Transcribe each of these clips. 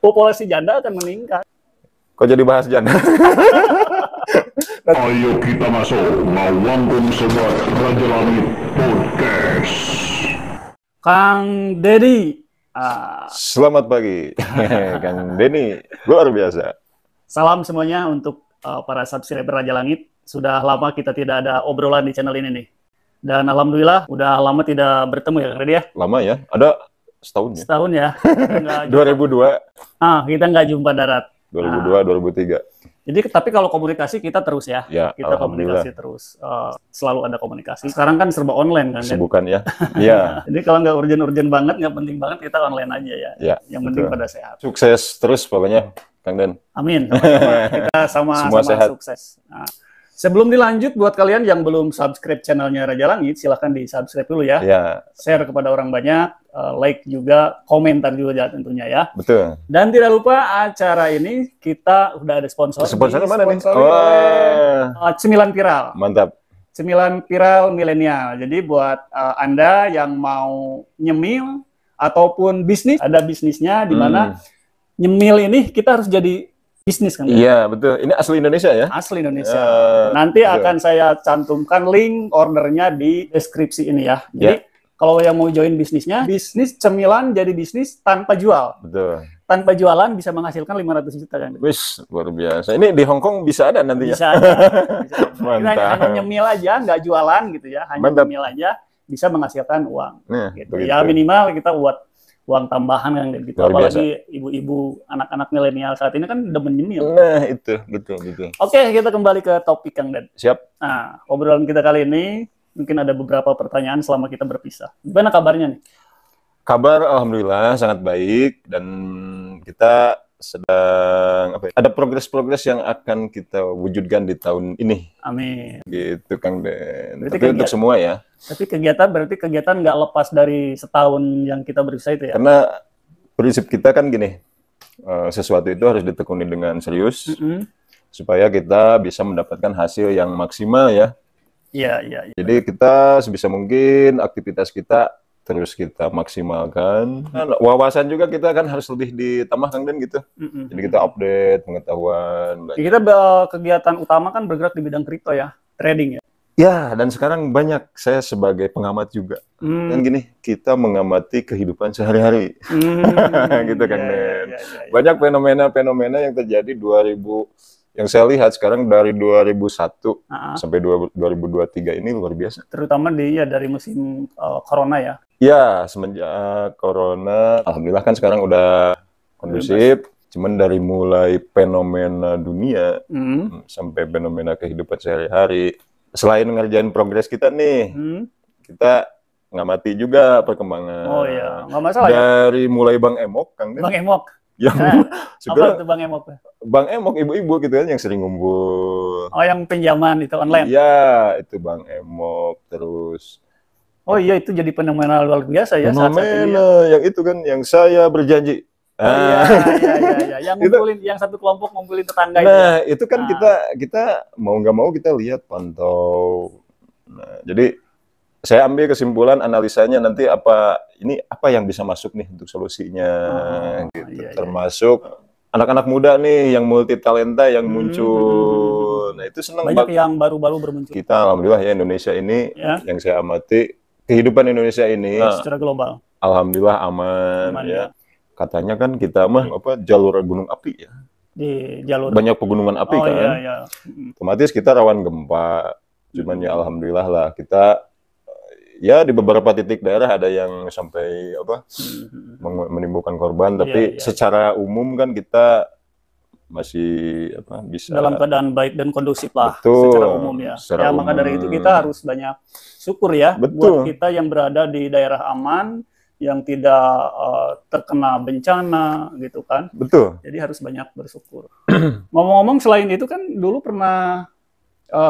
populasi janda akan meningkat. Kok jadi bahas janda? Ayo kita masuk Ngawanggung Sobat Raja Langit Podcast. Kang Dedi. Selamat pagi, Kang Denny. Luar biasa. Salam semuanya untuk para subscriber Raja Langit. Sudah lama kita tidak ada obrolan di channel ini nih. Dan alhamdulillah udah lama tidak bertemu ya, Kang Dedi ya? Lama ya? Ada setahun ya? Setahun ya. 2002. Kita nggak jumpa darat. 2002, 2003. Jadi tapi kalau komunikasi kita terus ya, Ya, kita komunikasi terus, selalu ada komunikasi. Sekarang kan serba online kan? Kesibukan ya. Iya. Jadi kalau nggak urgent-urgent banget, nggak penting banget, kita online aja ya. Ya, Yang penting betul. pada sehat. Sukses terus pokoknya, Kang Den. Amin. Sama-sama. Kita sama-sama sehat. sukses. Nah, sebelum dilanjut, buat kalian yang belum subscribe channelnya Raja Langit, silahkan di-subscribe dulu ya. Ya, Share kepada orang banyak, like juga, komentar juga tentunya ya. betul. Dan tidak lupa acara ini kita udah ada sponsor. Sponsornya mana nih? Disponsori oleh Cemilan Viral. Mantap. Cemilan Viral Milenial. Jadi buat Anda yang mau nyemil ataupun bisnis, ada bisnisnya di mana nyemil ini kita harus jadi bisnis kan? Iya, betul. Ini asli Indonesia ya? Asli Indonesia. Nanti betul. akan saya cantumkan link ordernya di deskripsi ini ya. Jadi kalau yang mau join bisnisnya, bisnis cemilan jadi bisnis tanpa jual. Betul. Tanpa jualan bisa menghasilkan 500 juta kan? Wis, luar biasa. Ini di Hong Kong bisa ada nanti ya? Bisa aja. Bisa aja. Mantap. Hanya nyemil aja, nggak jualan gitu ya. Hanya Mantap. nyemil aja bisa menghasilkan uang. Nah, Gitu. begitu. Ya minimal kita buat uang tambahan kan gitu. Luar biasa. Apalagi ibu-ibu, anak-anak milenial saat ini kan demen nyemil. Nah, itu. Betul, betul. Oke, kita kembali ke topik Kang Den. Siap. Nah, obrolan kita kali ini mungkin ada beberapa pertanyaan selama kita berpisah. Gimana kabarnya nih? Kabar alhamdulillah sangat baik dan kita sedang ada progres-progres yang akan kita wujudkan di tahun ini. Amin. Gitu Kang Den. Berarti Tapi untuk semua ya. Tapi berarti kegiatan nggak lepas dari setahun yang kita berusaha itu ya? Karena prinsip kita kan gini. Sesuatu itu harus ditekuni dengan serius supaya kita bisa mendapatkan hasil yang maksimal ya. Iya. Jadi kita sebisa mungkin aktivitas kita terus kita maksimalkan. Wawasan juga kita kan harus lebih ditambah Kang Den gitu. Jadi kita update pengetahuan. Ya, kita kegiatan utama kan bergerak di bidang kripto ya, trading ya. Ya, dan sekarang banyak saya sebagai pengamat juga. Dan gini, kita mengamati kehidupan sehari-hari. Gitu Kang Den. Banyak fenomena-fenomena yang terjadi yang saya lihat sekarang dari 2001 sampai 2023 ini luar biasa. Terutama dari musim corona ya. Ya, semenjak corona, alhamdulillah kan sekarang udah kondusif. Cuman dari mulai fenomena dunia sampai fenomena kehidupan sehari-hari. Selain ngerjain progres kita nih, kita ngamati juga perkembangan. Oh iya, nggak masalah ya. Dari mulai Bang Emok, Kang Den. Bang Emok. Yang Apa itu Bang Emok? Bang Emok, ibu-ibu gitu kan yang sering ngumpul. Oh, yang pinjaman itu online? Iya, itu Bang Emok. Terus oh iya, itu jadi fenomena luar biasa ya saat ini. fenomena yang itu kan, yang saya berjanji. Oh, iya. Yang ngumpulin, yang satu kelompok ngumpulin tetangga itu. Nah, itu kan kita mau nggak mau kita lihat, pantau. Nah, jadi saya ambil kesimpulan analisanya nanti apa yang bisa masuk nih untuk solusinya, gitu. Iya. Termasuk anak-anak muda nih yang multi talenta yang muncul. Nah, itu senang banyak yang baru-baru bermuncul. Kita alhamdulillah ya Indonesia ini yang saya amati kehidupan Indonesia ini secara global. Alhamdulillah aman ya. Katanya kan kita jalur gunung api ya. Di jalur banyak pegunungan api kan. Iya. Otomatis kita rawan gempa. Cuman ya alhamdulillah lah kita ya di beberapa titik daerah ada yang sampai menimbulkan korban, tapi secara umum kan kita masih bisa dalam keadaan baik dan kondusif lah. Betul, secara umum ya. Secara maka dari itu kita harus banyak syukur ya buat kita yang berada di daerah aman, yang tidak terkena bencana gitu kan. Betul. Jadi harus banyak bersyukur. Ngomong-ngomong selain itu kan dulu pernah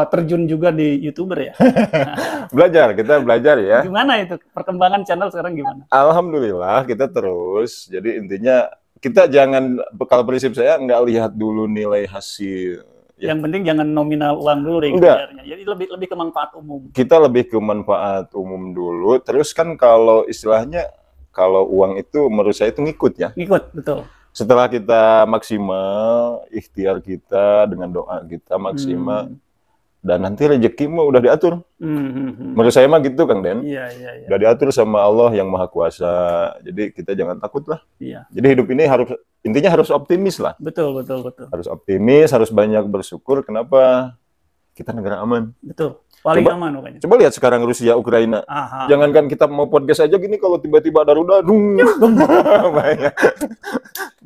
terjun juga di YouTuber ya. Kita belajar ya. Gimana itu perkembangan channel sekarang gimana? Alhamdulillah kita terus. Jadi intinya kita jangan, kalau prinsip saya nggak lihat dulu nilai hasil. Yang penting jangan nominal uang dulu Enggak. Jadi lebih ke manfaat umum. Kita lebih ke manfaat umum dulu. Terus kan kalau istilahnya kalau uang itu menurut saya itu ngikut ya. Ngikut, betul. setelah kita maksimal, ikhtiar kita dengan doa kita maksimal, dan nanti rezeki mah udah diatur. Menurut saya mah gitu, Kang Den. Iya. Udah diatur sama Allah yang Maha Kuasa. Jadi kita jangan takut lah. Iya. Jadi hidup ini intinya harus optimis lah. Betul. Harus optimis, harus banyak bersyukur. Kenapa? Kita negara aman. Betul. Paling aman pokoknya. Coba lihat sekarang Rusia, Ukraina. Jangankan kita mau podcast aja gini, kalau tiba-tiba ada rudal,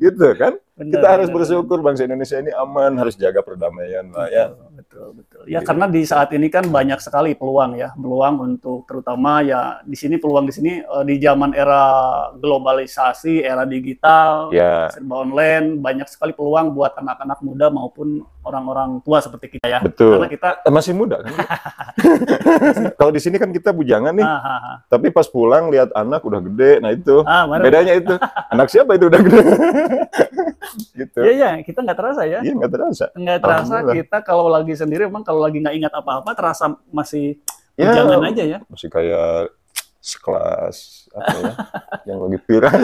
gitu kan? Kita harus bersyukur bangsa Indonesia ini aman, harus jaga perdamaian lah ya. Betul. Ya karena di saat ini kan banyak sekali peluang untuk terutama ya di sini di zaman era globalisasi, era digital, serba online, banyak sekali peluang buat anak-anak muda maupun orang-orang tua seperti kita ya. Betul. Karena kita masih muda kan. Kalau di sini kan kita bujangan nih, tapi pas pulang lihat anak udah gede, nah itu bedanya itu. Anak siapa itu udah gede? Gitu. Iya, kita nggak terasa ya. Iya, nggak terasa. Nggak terasa kita kalau lagi sendiri, emang kalau lagi nggak ingat apa-apa, terasa masih bujangan aja ya. Masih kayak sekelas apa ya, yang lagi viral.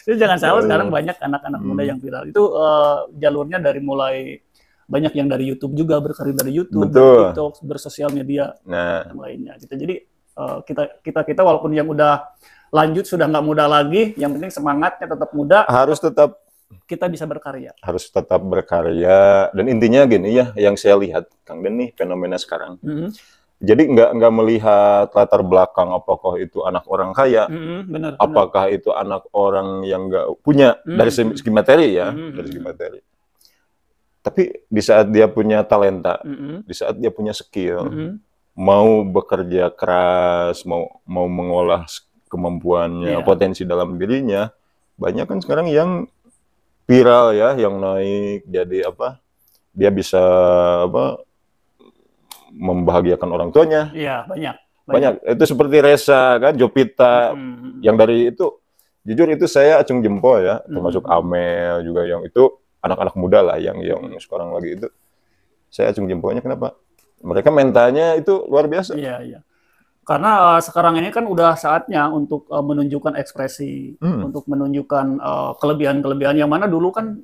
Jadi jangan salah, sekarang banyak anak-anak muda yang viral. Itu jalurnya dari mulai banyak yang dari YouTube juga, berkarir dari YouTube, dari TikTok, bersosial media, dan lainnya. Jadi kita walaupun yang udah lanjut sudah nggak muda lagi, yang penting semangatnya tetap muda. Harus tetap kita bisa berkarya. Harus tetap berkarya, dan intinya gini ya, yang saya lihat Kang Den nih fenomena sekarang. Jadi nggak melihat latar belakang, apakah itu anak orang kaya, apakah itu anak orang yang nggak punya dari segi materi ya, dari segi materi. Tapi di saat dia punya talenta, di saat dia punya skill, mau bekerja keras, mau mengolah kemampuannya, potensi dalam dirinya, banyak kan sekarang yang viral ya, yang naik jadi apa? Dia bisa membahagiakan orang tuanya. Iya, banyak. Itu seperti Reza kan, Jovita, yang dari itu, jujur itu saya acung jempol ya, termasuk Amel juga, yang itu anak-anak muda lah yang sekarang lagi itu, saya acung jempolnya. Kenapa? Mereka mentalnya itu luar biasa. Iya. Karena sekarang ini kan udah saatnya untuk menunjukkan ekspresi, untuk menunjukkan kelebihan-kelebihan yang mana dulu kan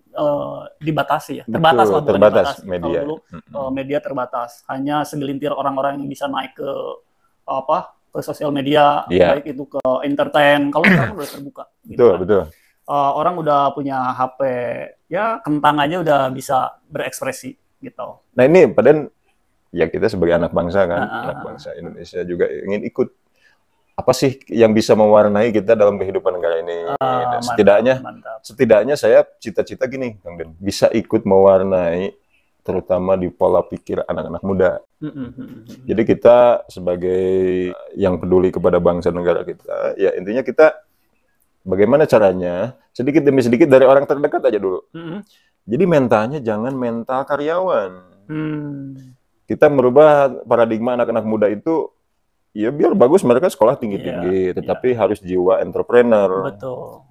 dibatasi ya, terbatas lah, bukan dibatasi. Media. Kalau dulu media terbatas, hanya segelintir orang-orang yang bisa naik ke sosial media, baik itu ke entertain. Kalau sekarang udah terbuka. Betul. Orang udah punya HP, ya kentang aja udah bisa berekspresi gitu. Nah ini padahal ya kita sebagai anak bangsa kan, anak bangsa Indonesia juga ingin ikut. Apa sih yang bisa mewarnai kita dalam kehidupan negara ini? Setidaknya saya cita-cita gini, Kang Den, bisa ikut mewarnai, terutama di pola pikir anak-anak muda. Jadi kita sebagai yang peduli kepada bangsa negara kita, ya intinya kita bagaimana caranya, sedikit demi sedikit dari orang terdekat aja dulu. Jadi mentalnya jangan mental karyawan. Kita merubah paradigma anak-anak muda itu, ya biar bagus mereka sekolah tinggi-tinggi, tetapi harus jiwa entrepreneur,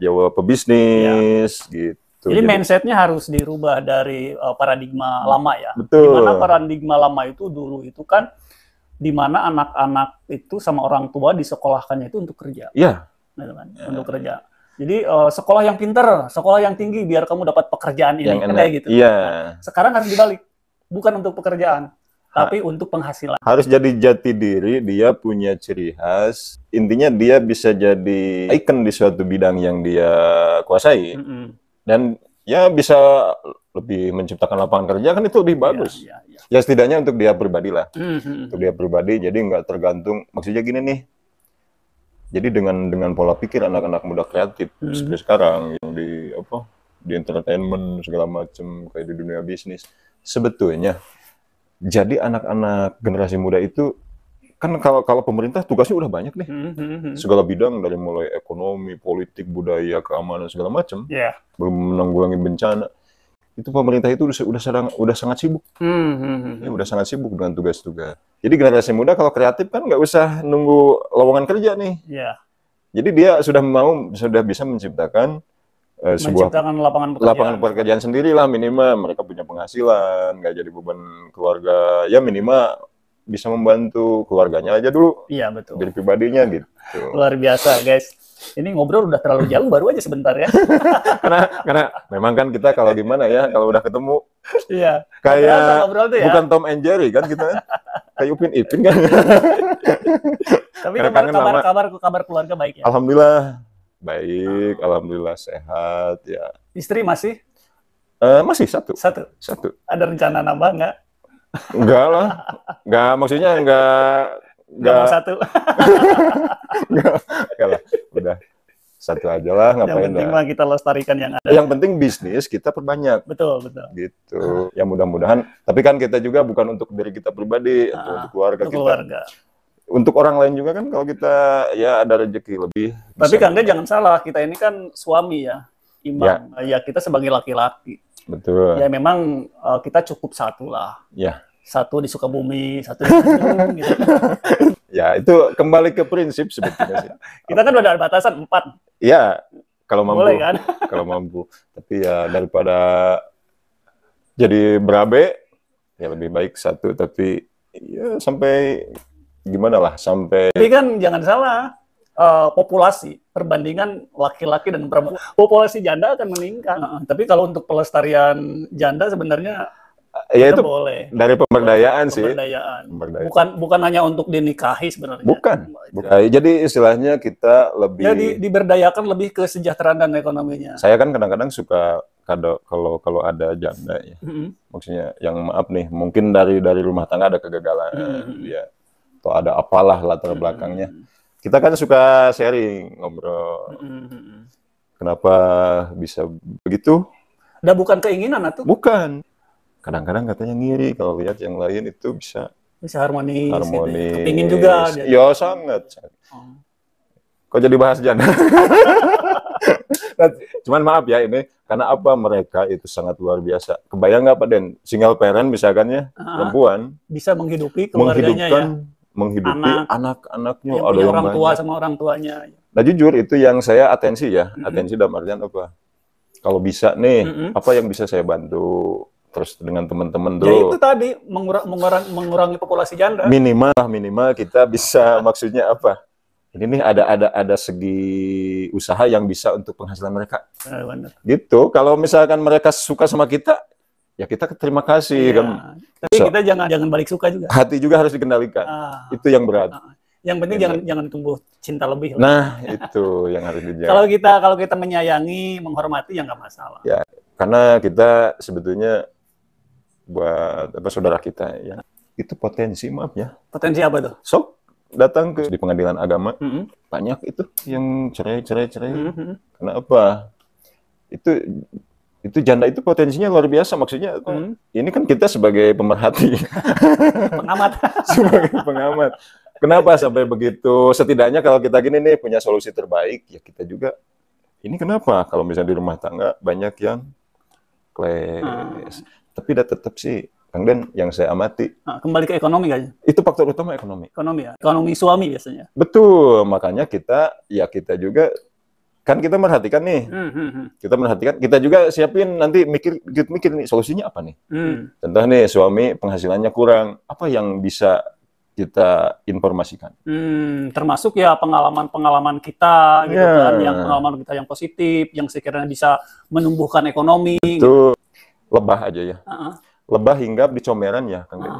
jiwa pebisnis, gitu. Jadi mindsetnya harus dirubah dari paradigma lama ya. Betul. Dimana paradigma lama itu dulu itu kan, dimana anak-anak itu sama orang tua disekolahkannya itu untuk kerja. Iya. Untuk kerja. Jadi sekolah yang pinter, sekolah yang tinggi, biar kamu dapat pekerjaan ini, kayak gitu. Iya. Nah, sekarang harus dibalik, bukan untuk pekerjaan, tapi untuk penghasilan. Harus jadi jati diri, dia punya ciri khas. Intinya dia bisa jadi ikon di suatu bidang yang dia kuasai. Dan ya bisa lebih menciptakan lapangan kerja, kan itu lebih bagus. Ya setidaknya untuk dia pribadi lah. Untuk dia pribadi, jadi nggak tergantung. Maksudnya gini nih, jadi dengan pola pikir anak-anak muda kreatif seperti sekarang, yang di entertainment segala macam, kayak di dunia bisnis, sebetulnya jadi anak-anak generasi muda itu kan, kalau pemerintah tugasnya udah banyak nih, segala bidang, dari mulai ekonomi, politik, budaya, keamanan segala macam, menanggulangi bencana, itu pemerintah itu udah sangat sibuk, udah sangat sibuk dengan tugas-tugas. Jadi generasi muda kalau kreatif kan nggak usah nunggu lowongan kerja nih, jadi dia sudah bisa menciptakan sebuah lapangan pekerjaan sendiri lah, minimal mereka punya penghasilan, nggak jadi beban keluarga, ya minimal bisa membantu keluarganya aja dulu. Iya, betul. Dari pribadinya gitu. Luar biasa, guys. Ini ngobrol udah terlalu jauh, baru aja sebentar ya. karena memang kan kita kalau gimana ya, kalau udah ketemu Iya. kayak Ngobrol tuh ya. bukan Tom and Jerry kan kita, kayak Upin Ipin kan. Tapi Karena kangen lama. kabar keluarga baik ya. Alhamdulillah baik, alhamdulillah sehat ya. Istri masih Masih satu. Ada rencana nambah nggak? Enggak lah, enggak, maksudnya enggak Mau satu. enggak lah, udah satu aja lah, Yang ngapain penting lah. mah kita lestarikan yang ada. Yang penting bisnis kita perbanyak. Betul. Gitu. Ya mudah-mudahan, tapi kan kita juga bukan untuk diri kita pribadi, atau untuk keluarga Untuk kita. keluarga. Untuk orang lain juga kan, kalau kita ya ada rezeki lebih. Tapi bisa. Kang Den jangan salah, kita ini kan suami ya, imam. Ya kita sebagai laki-laki. Betul. Ya memang kita cukup satu lah. Ya. Satu di Sukabumi, satu di Bandung gitu. Ya, itu kembali ke prinsip sebetulnya sih. Kita kan udah ada batasan 4. Ya, kalau mampu. Boleh kan? Kalau mampu. Tapi ya daripada jadi berabe, ya lebih baik satu. Tapi ya sampai gimana lah, sampai... Tapi kan jangan salah, populasi, perbandingan laki-laki dan perempuan, populasi janda akan meningkat. Tapi kalau untuk pelestarian janda sebenarnya ya itu itu boleh. dari pemberdayaan sih. Pemberdayaan. Pemberdayaan. Bukan hanya untuk dinikahi sebenarnya. Bukan. Ya, jadi istilahnya kita lebih... Ya diberdayakan lebih ke kesejahteraan dan ekonominya. Saya kan kadang-kadang suka kalau ada janda ya. Maksudnya yang maaf nih, mungkin dari rumah tangga ada kegagalan ya. Atau ada apalah latar belakangnya. Kita kan suka sharing, ngobrol. Kenapa bisa begitu? Udah bukan keinginan atau? Bukan. Kadang-kadang katanya ngiri kalau lihat yang lain itu bisa harmonis. Gitu. Harmonis. Kepingin juga. Ya sangat. Kok jadi bahas janda? Cuman maaf ya ini, karena apa, mereka itu sangat luar biasa. Kebayang nggak Pak Den? Single parent misalkan ya, perempuan. Bisa menghidupi keluarganya ya. Menghidupi anak-anaknya. Ada yang orang tua sama orang tuanya. Nah jujur itu yang saya atensi ya. Atensi dalam artian apa? Kalau bisa nih, apa yang bisa saya bantu? Terus dengan teman-teman dulu. Ya itu tadi, mengurangi populasi janda. Minimal kita bisa, maksudnya apa? Ini nih ada segi usaha yang bisa untuk penghasilan mereka. Benar. Gitu. Kalau misalkan mereka suka sama kita, ya kita terima kasih kan. Tapi kita jangan balik suka juga. Hati juga harus dikendalikan. Itu yang berat. Yang penting jangan tumbuh cinta lebih. Nah, itu yang harus dijaga. Kalau kita menyayangi, menghormati ya nggak masalah. Ya, karena kita sebetulnya buat saudara kita ya. Itu potensi, maaf ya. Potensi apa tuh? Sok datang ke di pengadilan agama, banyak itu yang cerai. Kenapa? Itu janda itu potensinya luar biasa, maksudnya ini kan kita sebagai pemerhati, pengamat, sebagai pengamat. Kenapa sampai begitu? Setidaknya kalau kita gini nih punya solusi terbaik, ya kita juga. Ini kenapa? Kalau misalnya di rumah tangga banyak yang clash, tapi tetap sih. Kang Den, yang saya amati. Kembali ke ekonomi kayaknya. Itu faktor utama ekonomi. Ekonomi ya? Ekonomi suami biasanya. Betul, makanya kita juga, kan kita merhatikan nih. Kita merhatikan, kita juga siapin nanti mikir nih, solusinya apa nih? Contoh nih, suami penghasilannya kurang, apa yang bisa kita informasikan? Termasuk ya pengalaman kita, gitu kan, yang pengalaman kita yang positif, yang sekiranya bisa menumbuhkan ekonomi. Itu lebah aja ya. Lebah hinggap di comberan ya, Kang Den.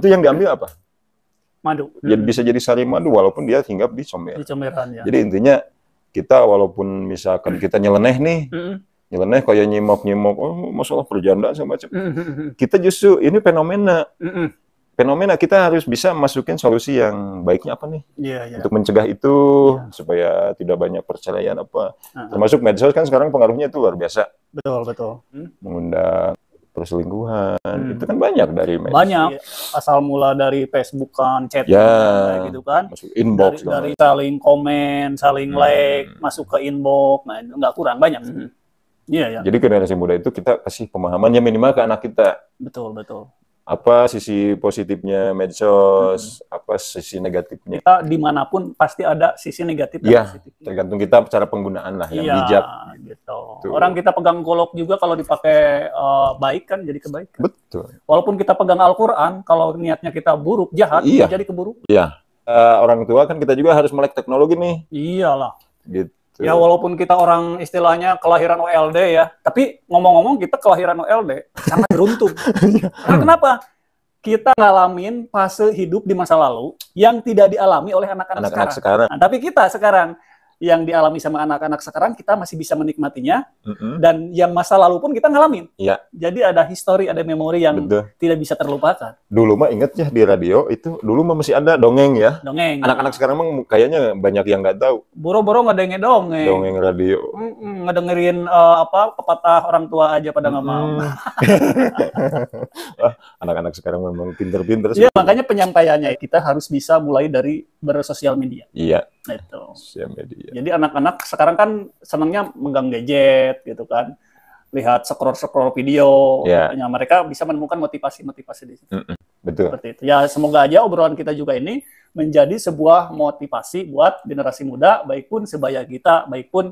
Itu yang diambil apa? Madu. Jadi bisa jadi sari madu walaupun dia hinggap di comberan. Di comberan ya. Jadi intinya kita walaupun misalkan kita nyeleneh nih, nyeleneh kayak nyimok, oh masalah perjandaan sama macam. Kita justru ini fenomena kita harus bisa masukin solusi yang baiknya apa nih? Untuk mencegah itu supaya tidak banyak perceraian apa. Termasuk medsos kan sekarang pengaruhnya itu luar biasa. Betul. Mengundang perselingkuhan, itu kan banyak dari medsos. Banyak, asal mula dari Facebookan, chat, gitu kan. Masuk inbox. Dari saling komen, saling like, masuk ke inbox, nah itu nggak kurang, banyak. Iya. Jadi generasi muda itu kita kasih pemahamannya minimal ke anak kita. Betul. Apa sisi positifnya medsos, apa sisi negatifnya. Kita dimanapun pasti ada sisi negatif dan positif. Tergantung kita cara penggunaan lah yang bijak. Gitu. Orang kita pegang golok juga kalau dipakai baik kan jadi kebaikan. Betul. Walaupun kita pegang Al-Quran, kalau niatnya kita buruk, jahat, jadi keburuk. Iya. Orang tua kan kita juga harus melek teknologi nih. Iyalah. Gitu. gitu. Ya walaupun kita orang istilahnya kelahiran OLD ya, tapi ngomong-ngomong kita kelahiran OLD sangat beruntung. Karena kenapa? Kita ngalamin fase hidup di masa lalu yang tidak dialami oleh anak-anak sekarang. Nah, tapi kita sekarang yang dialami sama anak-anak sekarang kita masih bisa menikmatinya, dan yang masa lalu pun kita ngalamin. Iya. Jadi ada histori, ada memori yang tidak bisa terlupakan. Dulu mah inget ya di radio itu dulu mah masih ada dongeng ya. Dongeng. Anak-anak sekarang mah kayaknya banyak yang nggak tahu. Boro-boro ngedengin dongeng. Dongeng radio. Ngedengerin pepatah orang tua aja pada nggak mau. Anak-anak sekarang memang pinter-pinter. Iya, makanya penyampaiannya kita harus bisa mulai dari bersosial media. Iya. Itu. Sosial media. Jadi anak-anak sekarang kan senangnya megang gadget gitu kan, lihat scroll video, makanya mereka bisa menemukan motivasi-motivasi di situ. Betul. Seperti itu. Ya semoga aja obrolan kita juga ini menjadi sebuah motivasi buat generasi muda, baik pun sebaya kita, baik pun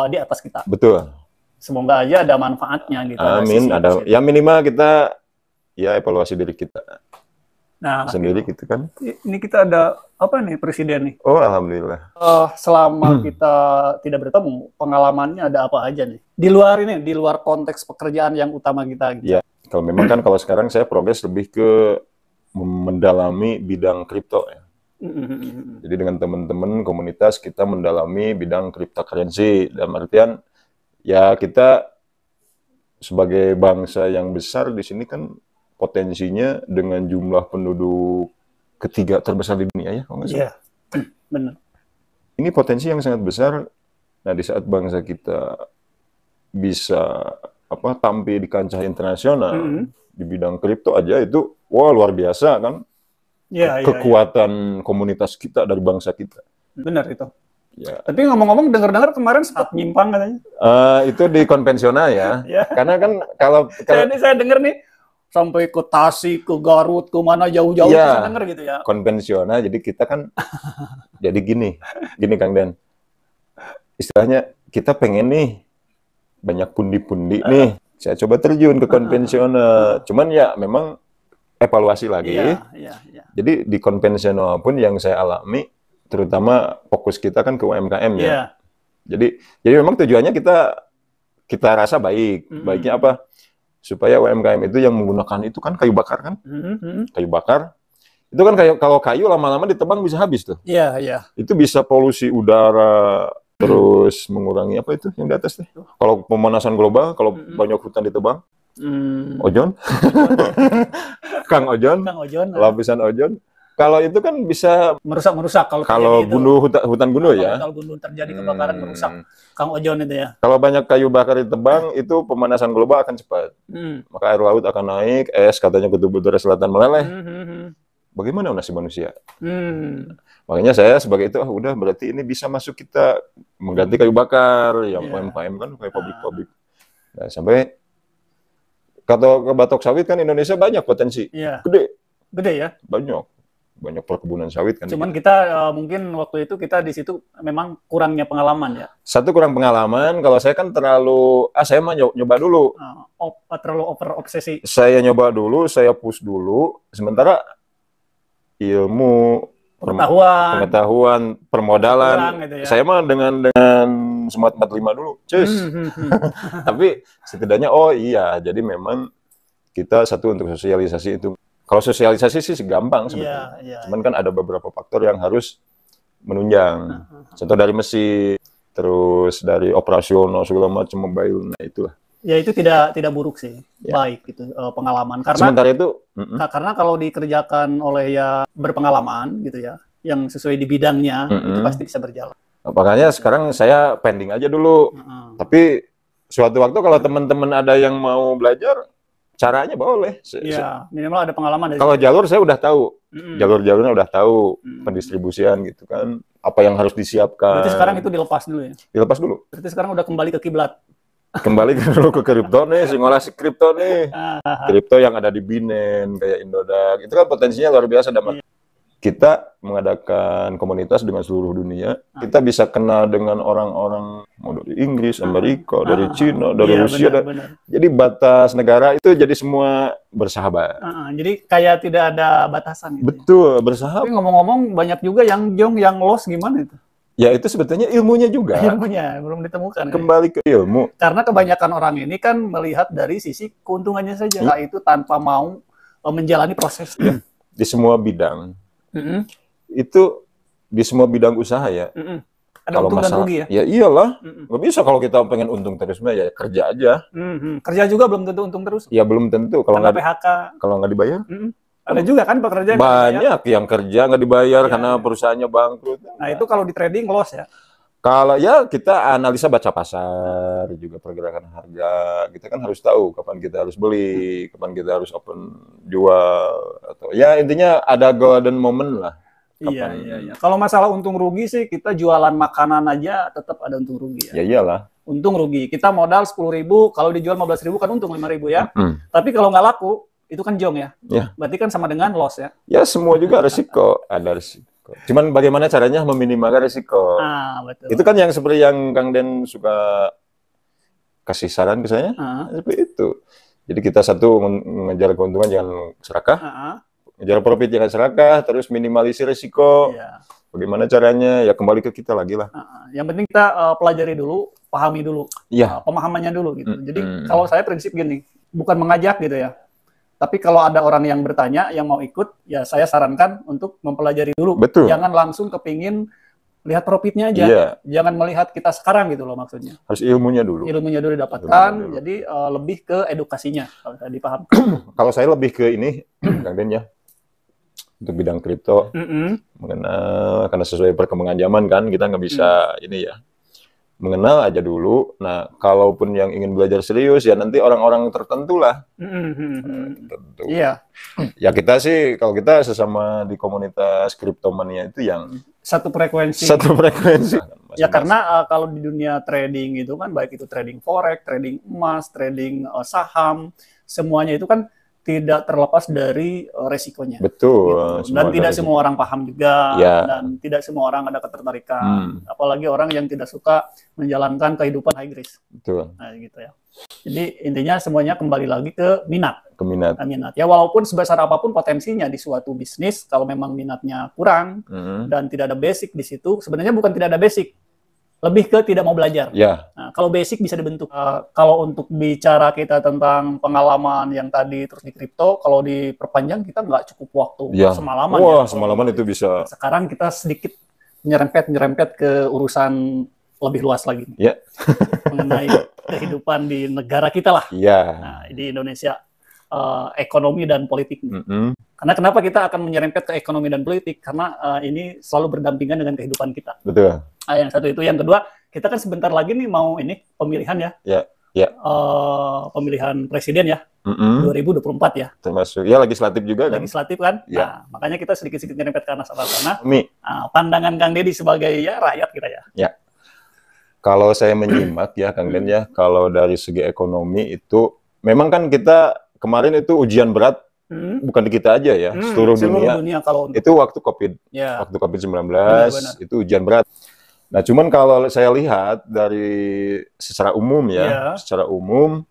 di atas kita. Betul. Semoga aja ada manfaatnya gitu. Amin. Ada. Ya minimal kita ya evaluasi diri kita. Nah, sendiri gitu kan. Ini kita ada apa nih presiden nih? Oh, alhamdulillah. Selama kita tidak bertemu, pengalamannya ada apa aja nih? Di luar ini, di luar konteks pekerjaan yang utama kita. Gitu. Ya, kalau memang kan kalau sekarang saya progres lebih ke mendalami bidang kripto ya. Jadi dengan teman-teman komunitas kita mendalami bidang cryptocurrency, dalam artian ya kita sebagai bangsa yang besar di sini kan potensinya dengan jumlah penduduk ketiga terbesar di dunia ya, kalau nggak salah. Iya, benar. Ini potensi yang sangat besar. Nah, di saat bangsa kita bisa tampil di kancah internasional di bidang kripto aja itu, wah luar biasa kan? Kekuatan komunitas kita dari bangsa kita. Benar itu. Ya. Tapi ngomong-ngomong, dengar-dengar kemarin sempat nyimpang katanya. Itu di konvensional ya. Karena kan kalau saya dengar nih, sampai ke Tasik, ke Garut, ke mana jauh-jauh, saya denger gitu ya. Konvensional, jadi kita kan, jadi gini Kang Den. Istilahnya, kita pengen nih, banyak pundi-pundi nih, saya coba terjun ke konvensional. Cuman ya memang evaluasi lagi. Jadi di konvensional pun yang saya alami, terutama fokus kita kan ke UMKM ya. Jadi memang tujuannya kita rasa baik. Baiknya apa? Supaya UMKM itu yang menggunakan itu kan kayu bakar kan? Kayu bakar. Itu kan kalau kayu lama-lama ditebang bisa habis tuh. Iya. Itu bisa polusi udara, terus mengurangi apa itu yang di atas deh. Kalau pemanasan global, kalau banyak hutan ditebang. Ozon. Kang Ozon. Lapisan ozon. Kalau itu kan bisa merusak kalau hutan gunung ya. Kalau gunung terjadi kebakaran merusak. Kang Ozon itu ya. Kalau banyak kayu bakar ditebang itu pemanasan global akan cepat. Maka air laut akan naik, es katanya kutub utara selatan meleleh. Bagaimana nasib manusia? Makanya saya sebagai itu udah berarti ini bisa masuk kita mengganti kayu bakar yang UMKM kan kayak pabrik-pabrik. Nah, sampai kata batok sawit kan Indonesia banyak potensi. Gede ya? Banyak perkebunan sawit kan. Cuman kita mungkin waktu itu kita di situ memang kurangnya pengalaman ya. Satu kurang pengalaman, kalau saya kan terlalu saya mah nyoba dulu. Terlalu over obsesi. Saya nyoba dulu, saya push dulu, sementara ilmu pengetahuan permodalan gitu ya. Saya mah dengan Smart 45 dulu. Cus. Tapi setidaknya jadi memang kita satu untuk sosialisasi itu. Kalau sosialisasi sih gampang sebenarnya. Cuman kan ada beberapa faktor yang harus menunjang. Contoh dari mesin, terus dari operasional segala macam mobile, nah itulah. Ya itu tidak buruk sih, baik itu pengalaman. Karena sementara itu, karena kalau dikerjakan oleh ya berpengalaman gitu ya, yang sesuai di bidangnya itu pasti bisa berjalan. Makanya sekarang saya pending aja dulu. Tapi suatu waktu kalau teman-teman ada yang mau belajar, caranya boleh. Minimal ada pengalaman. Kalau jalur saya udah tahu, jalur-jalurnya udah tahu, pendistribusian gitu kan, apa yang harus disiapkan. Berarti sekarang itu dilepas dulu ya? Dilepas dulu. Berarti sekarang udah kembali ke kiblat. Kembali dulu ke kripto nih, ngolah si kripto nih. Kripto yang ada di Binance, kayak Indodax, itu kan potensinya luar biasa. Kita mengadakan komunitas dengan seluruh dunia, kita bisa kenal dengan orang-orang dari Inggris, Amerika, dari Cina, dari Rusia. Benar. Jadi batas negara itu jadi semua bersahabat. Jadi kayak tidak ada batasan. Gitu. Betul, bersahabat. Tapi ngomong-ngomong banyak juga yang lost gimana itu? Ya itu sebetulnya ilmunya juga. Ilmunya belum ditemukan. Kembali ke ilmu. Karena kebanyakan orang ini kan melihat dari sisi keuntungannya saja, itu tanpa mau menjalani proses. Di semua bidang. Itu di semua bidang usaha ya. Ada untung dan rugi ya? Ya iyalah. Nggak bisa kalau kita pengen untung terus, ya kerja aja. Kerja juga belum tentu untung terus. Ya belum tentu. Kalau nggak PHK. Kalau nggak dibayar. Ada juga kan pekerja banyak yang kerja nggak dibayar karena perusahaannya bangkrut. Nah itu kalau di trading loss ya. Kalau ya kita analisa baca pasar juga pergerakan harga, kita kan harus tahu kapan kita harus beli, kapan kita harus open jual, atau ya intinya ada golden moment lah. Iya. Kalau masalah untung rugi sih kita jualan makanan aja tetap ada untung rugi ya. Ya iyalah. Untung rugi. Kita modal 10.000, kalau dijual 15.000 kan untung 5.000 ya. Tapi kalau nggak laku itu kan jong ya. Berarti kan sama dengan loss ya. Ya semua juga resiko, ada resiko. Cuman bagaimana caranya meminimalkan resiko. Betul. Itu kan yang seperti yang Kang Den suka kasih saran ke saya. Seperti itu. Jadi kita satu mengejar keuntungan jangan serakah. Ngejar profit jangan serakah, terus minimalisir resiko. Bagaimana caranya? Ya kembali ke kita lagi lah. Yang penting kita pelajari dulu, pahami dulu. Pemahamannya dulu gitu. Jadi kalau saya prinsip gini, bukan mengajak gitu ya. Tapi kalau ada orang yang bertanya, yang mau ikut, ya saya sarankan untuk mempelajari dulu. Betul. Jangan langsung kepingin lihat profitnya aja. Jangan melihat kita sekarang gitu loh maksudnya. Harus ilmunya dulu. Ilmunya dulu didapatkan, jadi lebih ke edukasinya, kalau saya dipahamkan. Kalau saya lebih ke ini, Kang Den ya, untuk bidang kripto, mengenal, karena sesuai perkembangan zaman kan, kita nggak bisa ini ya. Mengenal aja dulu. Nah, kalaupun yang ingin belajar serius ya nanti orang-orang tertentu lah. Tentu. Iya. Ya kita sih, kalau kita sesama di komunitas kriptomania itu yang satu frekuensi. Ya karena kalau di dunia trading itu kan baik itu trading forex, trading emas, trading saham, semuanya itu kan tidak terlepas dari resikonya. Betul. Gitu. Dan tidak semua orang paham juga, dan tidak semua orang ada ketertarikan. Apalagi orang yang tidak suka menjalankan kehidupan high risk. Betul. Nah, gitu ya. Jadi intinya semuanya kembali lagi ke minat. Minat. Ya walaupun sebesar apapun potensinya di suatu bisnis, kalau memang minatnya kurang dan tidak ada basic di situ, sebenarnya bukan tidak ada basic. Lebih ke tidak mau belajar. Nah, kalau basic bisa dibentuk. Kalau untuk bicara kita tentang pengalaman yang tadi terus di kripto, kalau diperpanjang kita nggak cukup waktu semalaman. Wah, semalaman itu bisa. Sekarang kita sedikit nyerempet ke urusan lebih luas lagi. Mengenai kehidupan di negara kita lah. Nah, di Indonesia. Ekonomi dan politik. Karena kenapa kita akan menyerempet ke ekonomi dan politik? Karena ini selalu berdampingan dengan kehidupan kita. Betul. Yang satu itu, yang kedua, kita kan sebentar lagi nih mau ini pemilihan ya. Pemilihan presiden ya. 2024 ya. Termasuk ya legislatif juga kan. Legislatif kan. Nah, makanya kita sedikit-sedikit nyerempet ke arah sana. Pandangan Kang Deddy sebagai rakyat kita ya. Kalau saya menyimak ya Kang Den ya, kalau dari segi ekonomi itu memang kan kita kemarin itu ujian berat, bukan di kita aja ya, seluruh dunia kalau itu waktu COVID, waktu COVID-19 itu ujian berat. Nah, cuman kalau saya lihat dari secara umum secara umum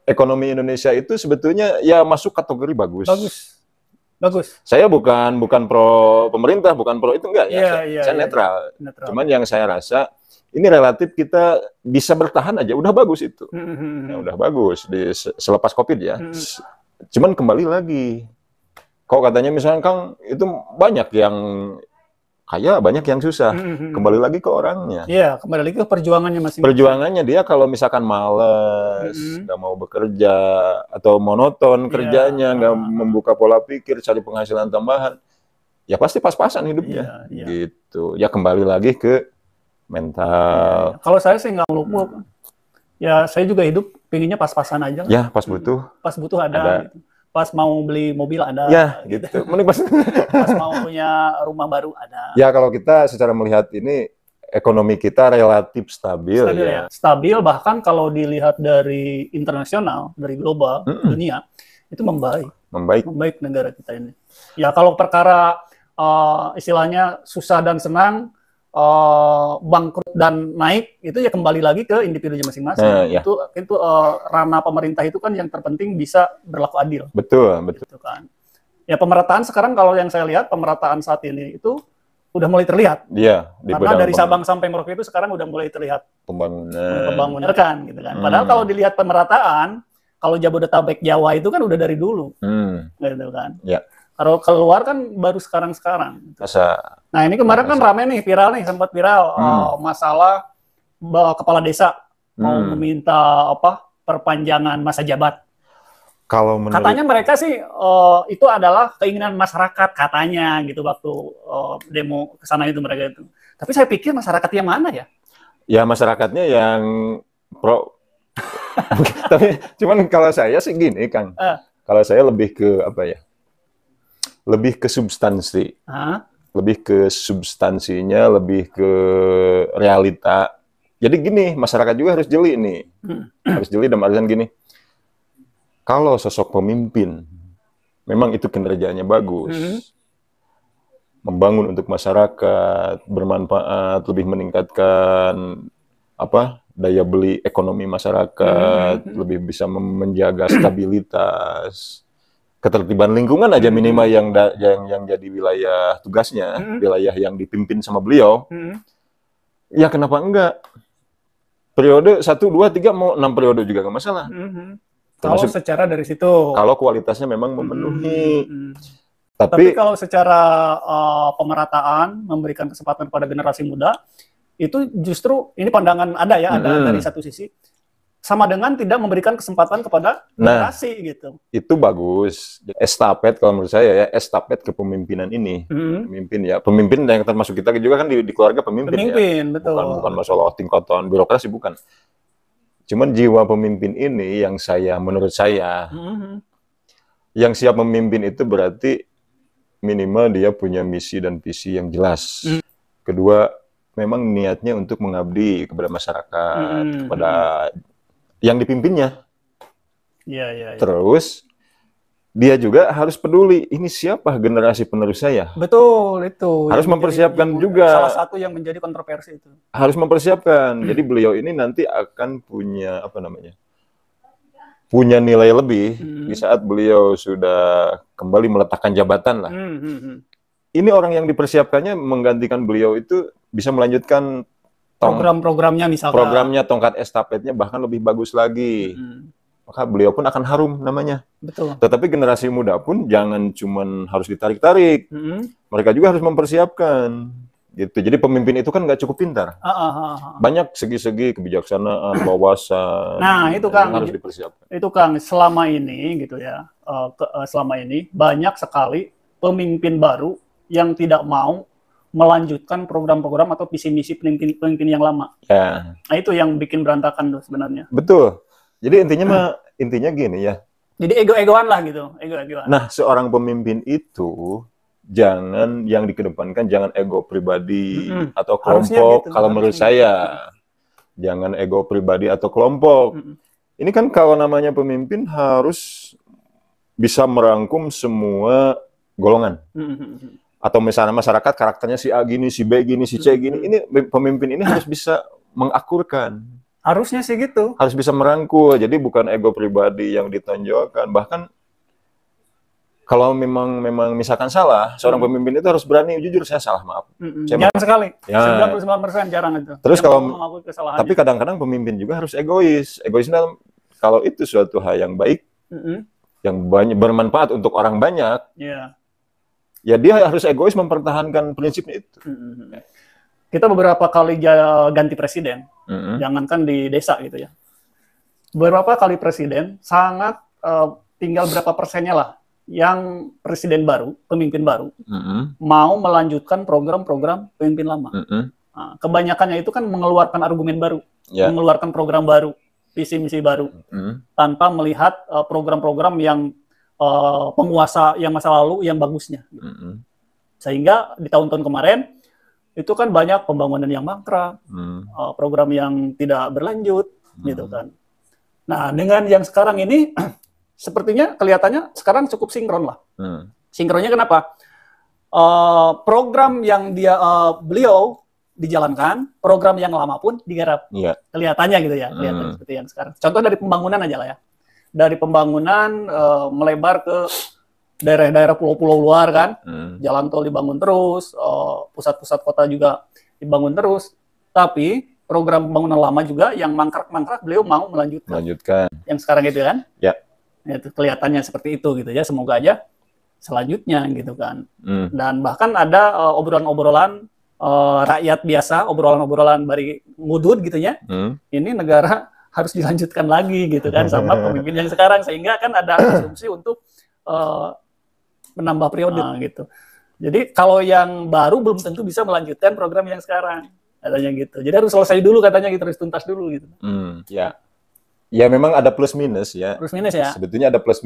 ekonomi Indonesia itu sebetulnya ya masuk kategori bagus. Saya bukan pro pemerintah, bukan pro itu enggak ya. Saya netral. Cuman yang saya rasa ini relatif kita bisa bertahan aja, udah bagus itu. Udah bagus selepas COVID ya. Cuman kembali lagi. Kok katanya misalnya Kang, itu banyak yang kaya, banyak yang susah. Kembali lagi ke orangnya. Kembali lagi ke perjuangannya masing-masing. Perjuangannya dia kalau misalkan malas, nggak mau bekerja, atau monoton kerjanya, nggak membuka pola pikir, cari penghasilan tambahan, ya pasti pas-pasan hidupnya. Gitu. Ya kembali lagi ke mental. Kalau saya sih nggak muluk-muluk. Ya saya juga hidup pinginnya pas-pasan aja. Ya pas butuh. Pas butuh ada. Gitu. Pas mau beli mobil ada. Ya gitu. Pas mau punya rumah baru ada. Ya kalau kita secara melihat ini ekonomi kita relatif stabil ya. Stabil, bahkan kalau dilihat dari internasional, dari global dunia itu membaik negara kita ini. Ya kalau perkara istilahnya susah dan senang, bangkrut dan naik, itu ya kembali lagi ke individunya masing-masing. Itu ranah pemerintah itu kan yang terpenting bisa berlaku adil. Betul. Gitu kan. Ya pemerataan sekarang kalau yang saya lihat pemerataan saat ini itu udah mulai terlihat. Iya, Karena dari Sabang sampai Merauke itu sekarang udah mulai terlihat pembangunan kan, gitu kan. Padahal kalau dilihat pemerataan, kalau Jabodetabek Jawa itu kan udah dari dulu, gitu kan. Ya. Kalau keluar kan baru sekarang. Nah ini kemarin kan rame nih, sempat viral masalah kepala desa mau meminta perpanjangan masa jabat. Kalau menurut... Katanya mereka sih itu adalah keinginan masyarakat katanya gitu waktu demo ke sana itu mereka itu. Tapi saya pikir masyarakat yang mana ya? Ya masyarakatnya yang pro. Tapi cuman kalau saya sih gini, Kang. Kalau saya lebih ke apa ya? Lebih ke substansi. Lebih ke substansinya, lebih ke realita. Jadi gini, masyarakat juga harus jeli nih. Harus jeli dalam artian gini. Kalau sosok pemimpin, memang itu kinerjanya bagus, membangun untuk masyarakat, bermanfaat, lebih meningkatkan daya beli ekonomi masyarakat, lebih bisa menjaga stabilitas, ketertiban lingkungan aja minimal yang jadi wilayah tugasnya, wilayah yang dipimpin sama beliau. Ya kenapa enggak? Periode 1, 2, 3 mau 6 periode juga nggak masalah. Kalau secara dari situ. Kalau kualitasnya memang memenuhi. Tapi kalau secara pemerataan, memberikan kesempatan pada generasi muda, itu justru, ini pandangan ada dari satu sisi, sama dengan tidak memberikan kesempatan kepada generasi gitu. Itu bagus. Estafet kalau menurut saya ya, estafet kepemimpinan ini. Pemimpin yang termasuk kita juga kan di keluarga pemimpin ya. Betul. Bukan masalah tingkatan birokrasi, bukan. Cuman jiwa pemimpin ini yang menurut saya, yang siap memimpin itu berarti minimal dia punya misi dan visi yang jelas. Kedua, memang niatnya untuk mengabdi kepada masyarakat, kepada yang dipimpinnya. Terus, dia juga harus peduli, ini siapa generasi penerus saya? Betul, itu. Harus mempersiapkan juga. Salah satu yang menjadi kontroversi itu. Harus mempersiapkan. Jadi beliau ini nanti akan punya, punya nilai lebih di saat beliau sudah kembali meletakkan jabatan lah. Ini orang yang dipersiapkannya menggantikan beliau itu bisa melanjutkan program-programnya misalkan. Programnya, tongkat estafetnya bahkan lebih bagus lagi. Maka beliau pun akan harum namanya. Betul. Tetapi generasi muda pun jangan cuman harus ditarik-tarik. Mereka juga harus mempersiapkan. Gitu. Jadi pemimpin itu kan nggak cukup pintar. Banyak segi-segi kebijaksanaan, wawasan. Nah, itu Kang harus dipersiapkan. Itu Kang, selama ini gitu ya. Selama ini banyak sekali pemimpin baru yang tidak mau melanjutkan program-program atau visi misi pemimpin yang lama. Ya. Nah, itu yang bikin berantakan tuh sebenarnya. Betul. Jadi intinya gini ya. Jadi ego-egoan lah gitu, ego-egoan. Nah, seorang pemimpin itu jangan yang dikedepankan jangan ego pribadi atau kelompok. Gitu, kalau menurut saya, jangan ego pribadi atau kelompok. Ini kan kalau namanya pemimpin harus bisa merangkum semua golongan. Atau misalnya masyarakat karakternya si A gini, si B gini, si C gini. Ini pemimpin ini harus bisa mengakurkan. Harusnya sih gitu. Harus bisa merangkul. Jadi bukan ego pribadi yang ditonjolkan. Bahkan kalau memang misalkan salah, seorang pemimpin itu harus berani jujur, saya salah, maaf. Jarang sekali. Ya. 99% jarang itu. Terus tapi kadang-kadang pemimpin juga harus egois. Egoisnya kalau itu suatu hal yang baik, yang bermanfaat untuk orang banyak, ya dia harus egois mempertahankan prinsipnya itu. Kita beberapa kali ganti presiden, jangankan di desa gitu ya. Beberapa kali presiden sangat tinggal berapa persennya lah yang presiden baru, pemimpin baru, mau melanjutkan program-program pemimpin lama. Nah, kebanyakannya itu kan mengeluarkan argumen baru, mengeluarkan program baru, visi misi baru, tanpa melihat program-program yang penguasa yang masa lalu yang bagusnya. Sehingga di tahun-tahun kemarin itu kan banyak pembangunan yang mangkrak, program yang tidak berlanjut, gitu kan. Nah, dengan yang sekarang ini, sepertinya kelihatannya sekarang cukup sinkron lah. Sinkronnya kenapa? Program yang beliau dijalankan, program yang lama pun digarap. Kelihatannya gitu ya, kelihatan seperti yang sekarang. Contoh dari pembangunan aja lah ya. Dari pembangunan melebar ke daerah-daerah pulau-pulau luar kan, jalan tol dibangun terus, pusat-pusat kota juga dibangun terus. Tapi program pembangunan lama juga yang mangkrak-mangkrak beliau mau melanjutkan. Yang sekarang itu kan? Ya. Itu kelihatannya seperti itu gitu ya. Semoga aja selanjutnya gitu kan. Dan bahkan ada obrolan-obrolan rakyat biasa, obrolan-obrolan dari ngudud gitu ya. Ini negara harus dilanjutkan lagi gitu kan sama pemimpin yang sekarang, sehingga kan ada asumsi untuk menambah periode gitu. Jadi kalau yang baru belum tentu bisa melanjutkan program yang sekarang, katanya gitu. Jadi harus selesai dulu katanya gitu, harus tuntas dulu gitu. Ya. Ya memang ada plus minus ya. Plus minus ya. Sebetulnya ada plus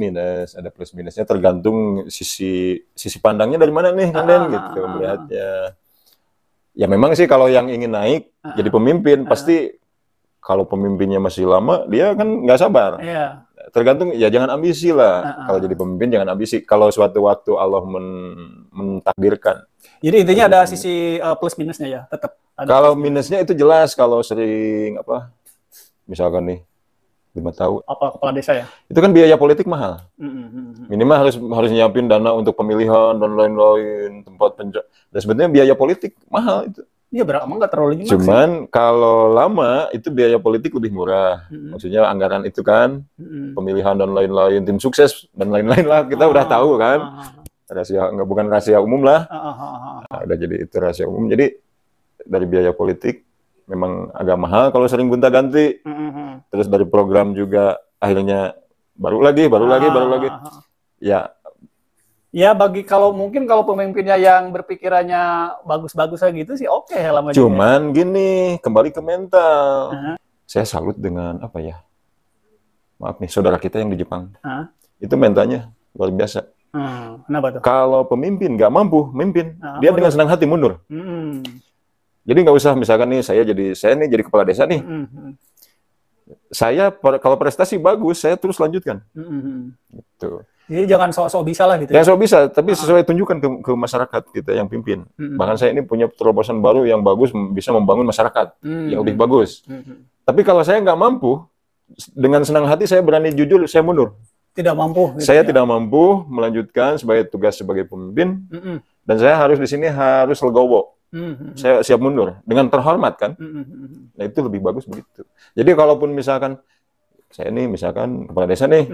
minusnya tergantung sisi pandangnya dari mana nih Kang Den gitu melihatnya. Ya memang sih kalau yang ingin naik jadi pemimpin pasti kalau pemimpinnya masih lama dia kan nggak sabar. Iya. Tergantung ya, jangan ambisi lah. Kalau jadi pemimpin jangan ambisi. Kalau suatu waktu Allah mentakdirkan. Jadi intinya ada sisi plus minusnya ya, tetap. Kalau minusnya itu jelas kalau sering misalkan nih 5 tahun. Apa kepala desa ya? Itu kan biaya politik mahal. Minimal harus nyiapin dana untuk pemilihan dan lain-lain, tempat dan sebetulnya biaya politik mahal itu. Iya, berapa nggak terlalu gimana. Cuman kalau lama itu biaya politik lebih murah. Maksudnya anggaran itu kan, pemilihan dan lain-lain, tim sukses dan lain-lain lah, kita udah tahu kan. Bukan rahasia umum lah. Udah jadi itu rahasia umum. Jadi dari biaya politik memang agak mahal kalau sering gonta-ganti. Terus dari program juga akhirnya baru lagi. Ya kalau mungkin kalau pemimpinnya yang berpikirannya bagus-bagus gitu sih oke lama juga. Cuman gini, kembali ke mental. Saya salut dengan maaf nih, saudara kita yang di Jepang. Itu mentalnya luar biasa. Kenapa tuh? Kalau pemimpin nggak mampu memimpin, dia dengan senang hati mundur. Jadi nggak usah misalkan nih saya jadi kepala desa nih. Saya kalau prestasi bagus, saya terus lanjutkan. Gitu. Jadi jangan sok-sok bisa lah gitu. Ya sok bisa, tapi sesuai tunjukkan ke masyarakat kita yang pimpin. Bahkan saya ini punya terobosan baru yang bagus, bisa membangun masyarakat yang lebih bagus. Tapi kalau saya nggak mampu, dengan senang hati saya berani jujur, saya mundur. Tidak mampu. Gitu, saya tidak mampu melanjutkan sebagai tugas sebagai pemimpin, dan saya harus di sini harus legowo. Saya siap mundur dengan terhormat kan. Nah itu lebih bagus begitu. Jadi kalaupun misalkan saya ini misalkan kepala desa nih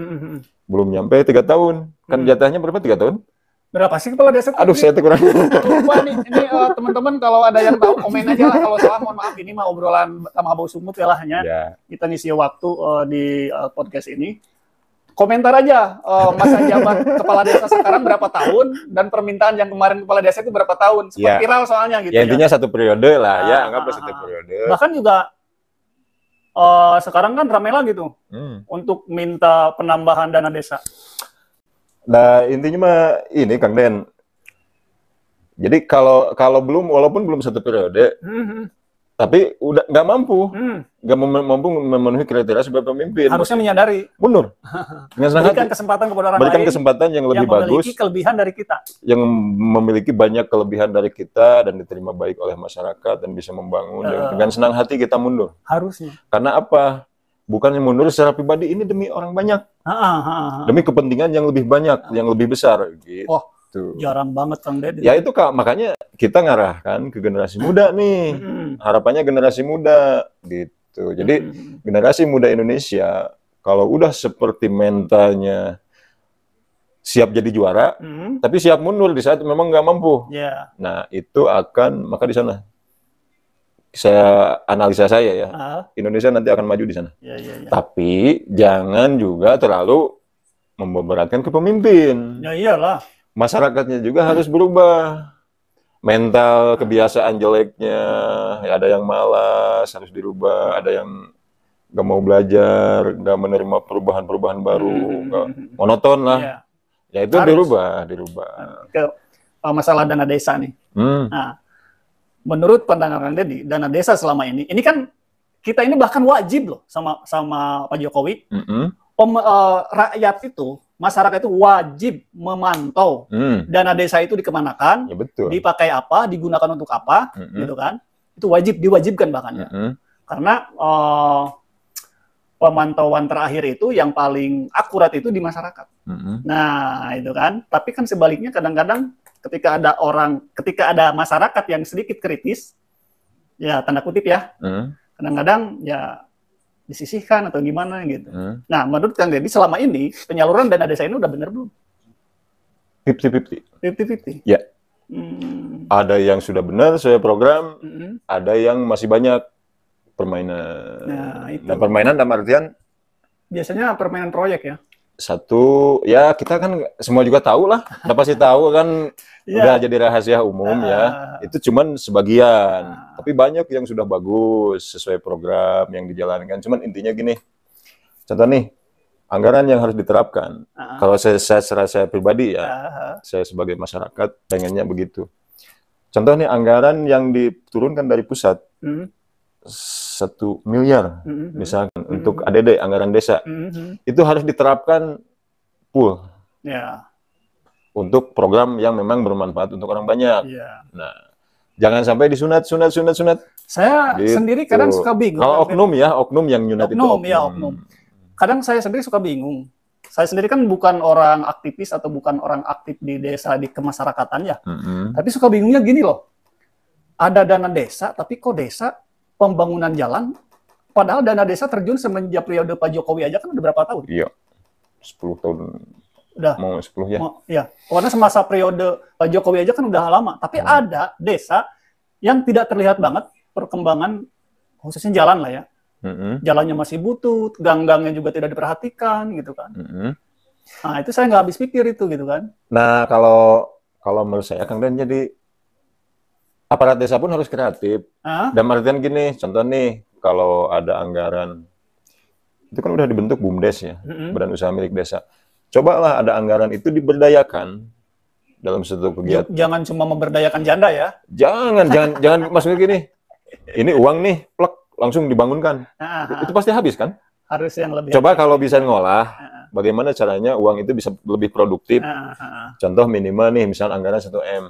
belum nyampe 3 tahun, kan jatahnya berapa 3 tahun? Berapa sih kepala desa? Aduh saya kurang. Lupa nih. Ini teman-teman kalau ada yang tahu komen aja lah, kalau salah mohon maaf, ini mah obrolan sama Abang Sumut ya lah hanya. Kita ngisi waktu di podcast ini. Komentar aja masa jabat kepala desa sekarang berapa tahun dan permintaan yang kemarin kepala desa itu berapa tahun. Sempat viral soalnya gitu ya. Intinya 1 periode lah ya, anggaplah 1 periode. Bahkan juga sekarang kan rame lagi tuh untuk minta penambahan dana desa. Nah intinya mah ini Kang Den. Jadi kalau walaupun belum 1 periode, tapi udah nggak mampu memenuhi kriteria sebagai pemimpin. Harusnya menyadari. Mundur. Berikan kesempatan kepada orang lain. Berikan kesempatan yang lebih bagus. Yang memiliki kelebihan dari kita. Yang memiliki banyak kelebihan dari kita dan diterima baik oleh masyarakat dan bisa membangun. Dengan senang hati kita mundur. Harusnya. Karena apa? Bukannya mundur secara pribadi, ini demi orang banyak. Demi kepentingan yang lebih banyak, yang lebih besar. Gitu. Jarang banget Kang Ded. Ya itu Kak, makanya kita ngarahkan ke generasi muda nih. Harapannya generasi muda gitu. Jadi generasi muda Indonesia kalau udah seperti mentalnya siap jadi juara, tapi siap mundur di saat memang nggak mampu. Nah itu maka di sana analisa saya ya, Indonesia nanti akan maju di sana. Tapi jangan juga terlalu memberatkan ke pemimpin. Ya iyalah. Masyarakatnya juga harus berubah. Mental, kebiasaan jeleknya, ya ada yang malas, harus dirubah. Ada yang nggak mau belajar, nggak menerima perubahan-perubahan baru, nggak monoton lah. Ya itu dirubah. Ke masalah dana desa nih. Nah, menurut pandangan Kang Deddy, dana desa selama ini kan kita ini bahkan wajib loh sama Pak Jokowi. Rakyat itu, masyarakat itu wajib memantau dana desa itu dikemanakan, dipakai apa, digunakan untuk apa, gitu kan? Itu diwajibkan bahkan ya. Karena pemantauan terakhir itu yang paling akurat itu di masyarakat. Nah, itu kan. Tapi kan sebaliknya kadang-kadang ketika ada masyarakat yang sedikit kritis, ya tanda kutip ya, kadang-kadang ya disisihkan atau gimana gitu. Nah, menurut Kang Deddy selama ini penyaluran dana desa ini udah bener belum? 50-50. 50-50. Ya. Ada yang sudah benar sesuai program, ada yang masih banyak permainan. Nah, itu. Dan permainan dalam artian biasanya permainan proyek ya. Satu, ya kita kan semua juga tahu lah, udah pasti tahu kan, udah jadi rahasia umum ya. Itu cuman sebagian, tapi banyak yang sudah bagus sesuai program yang dijalankan. Cuman intinya gini, contoh nih, anggaran yang harus diterapkan. Kalau saya pribadi ya, saya sebagai masyarakat pengennya begitu. Contoh nih, anggaran yang diturunkan dari pusat, 1 miliar misalkan untuk ADD, anggaran desa, itu harus diterapkan full untuk program yang memang bermanfaat untuk orang banyak. Nah, jangan sampai disunat. Saya gitu. sendiri kadang suka bingung. Kalau oknum ya, oknum yang nyunat itu oknum. Kadang saya sendiri suka bingung. Saya sendiri kan bukan orang aktivis atau bukan orang aktif di desa, di kemasyarakatan ya. Tapi suka bingungnya gini loh. Ada dana desa, tapi kok desa pembangunan jalan, padahal dana desa terjun semenjak periode Pak Jokowi aja kan udah berapa tahun? Iya, 10 tahun. Udah. Mau 10 ya? Iya, karena semasa periode Pak Jokowi aja kan udah lama. Tapi ada desa yang tidak terlihat banget perkembangan, khususnya jalan lah ya. Jalannya masih butut, gang-gangnya juga tidak diperhatikan gitu kan. Nah, itu saya nggak habis pikir itu gitu kan. Nah, kalau menurut saya Kang Den, jadi aparat desa pun harus kreatif. Dan artian gini, contoh nih, kalau ada anggaran, itu kan udah dibentuk BUMDes ya, Badan Usaha Milik Desa. Cobalah ada anggaran itu diberdayakan dalam satu kegiatan. Jangan cuma memberdayakan janda ya. Jangan maksudnya gini, ini uang nih, plek, langsung dibangunkan. Itu pasti habis kan? Harus yang lebih. Coba kalau bisa ngolah, bagaimana caranya uang itu bisa lebih produktif. Contoh minimal nih, misalnya anggaran 1 M.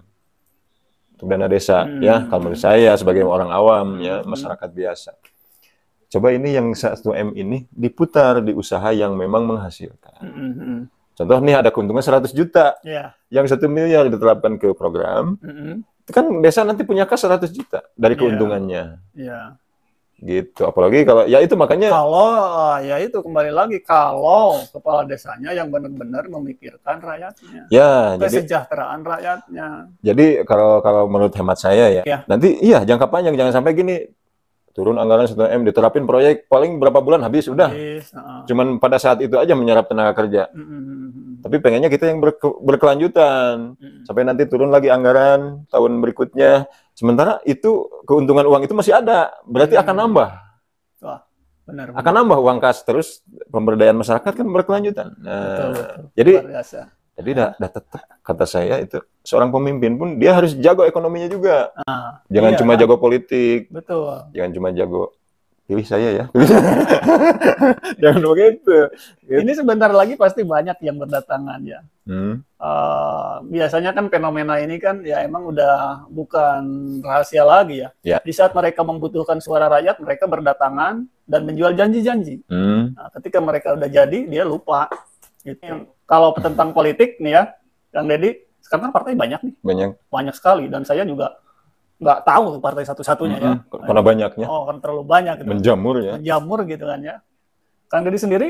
Untuk dana desa, ya, kalau menurut saya sebagai orang awam, ya, masyarakat biasa. Coba ini yang 1 M ini diputar di usaha yang memang menghasilkan. Contoh nih ada keuntungan 100 juta, yang 1 miliar diterapkan ke program, itu kan desa nanti punya kas 100 juta dari keuntungannya. Gitu, apalagi kalau, ya itu makanya. Kalau, ya itu kembali lagi, kalau kepala desanya yang benar-benar memikirkan rakyatnya. Ya, kesejahteraan rakyatnya. Jadi kalau menurut hemat saya ya, nanti iya jangka panjang, jangan sampai gini, turun anggaran 1 M, diterapin proyek, paling berapa bulan habis, udah. Cuman pada saat itu aja menyerap tenaga kerja. Tapi pengennya kita yang berkelanjutan, sampai nanti turun lagi anggaran tahun berikutnya. Sementara itu keuntungan uang itu masih ada, berarti akan nambah. Wah, benar. Akan nambah uang kas, terus pemberdayaan masyarakat kan berkelanjutan. Nah, betul. Jadi tetap kata saya itu seorang pemimpin pun dia harus jago ekonominya juga. Jangan cuma jago politik. Betul. Jangan cuma jago pilih saya ya. Jangan begitu. Ini sebentar lagi pasti banyak yang berdatangan ya. Biasanya kan fenomena ini kan ya emang udah bukan rahasia lagi ya. Di saat mereka membutuhkan suara rakyat, mereka berdatangan dan menjual janji-janji. Nah, ketika mereka udah jadi, dia lupa. Gitu. Kalau tentang politik nih ya, Kang Deddy, sekarang kan partai banyak nih. Banyak sekali. Dan saya juga nggak tahu partai satu-satunya ya. Karena banyaknya. Karena terlalu banyak. Gitu. Menjamur ya. Menjamur gitu kan ya. Kang Deddy sendiri,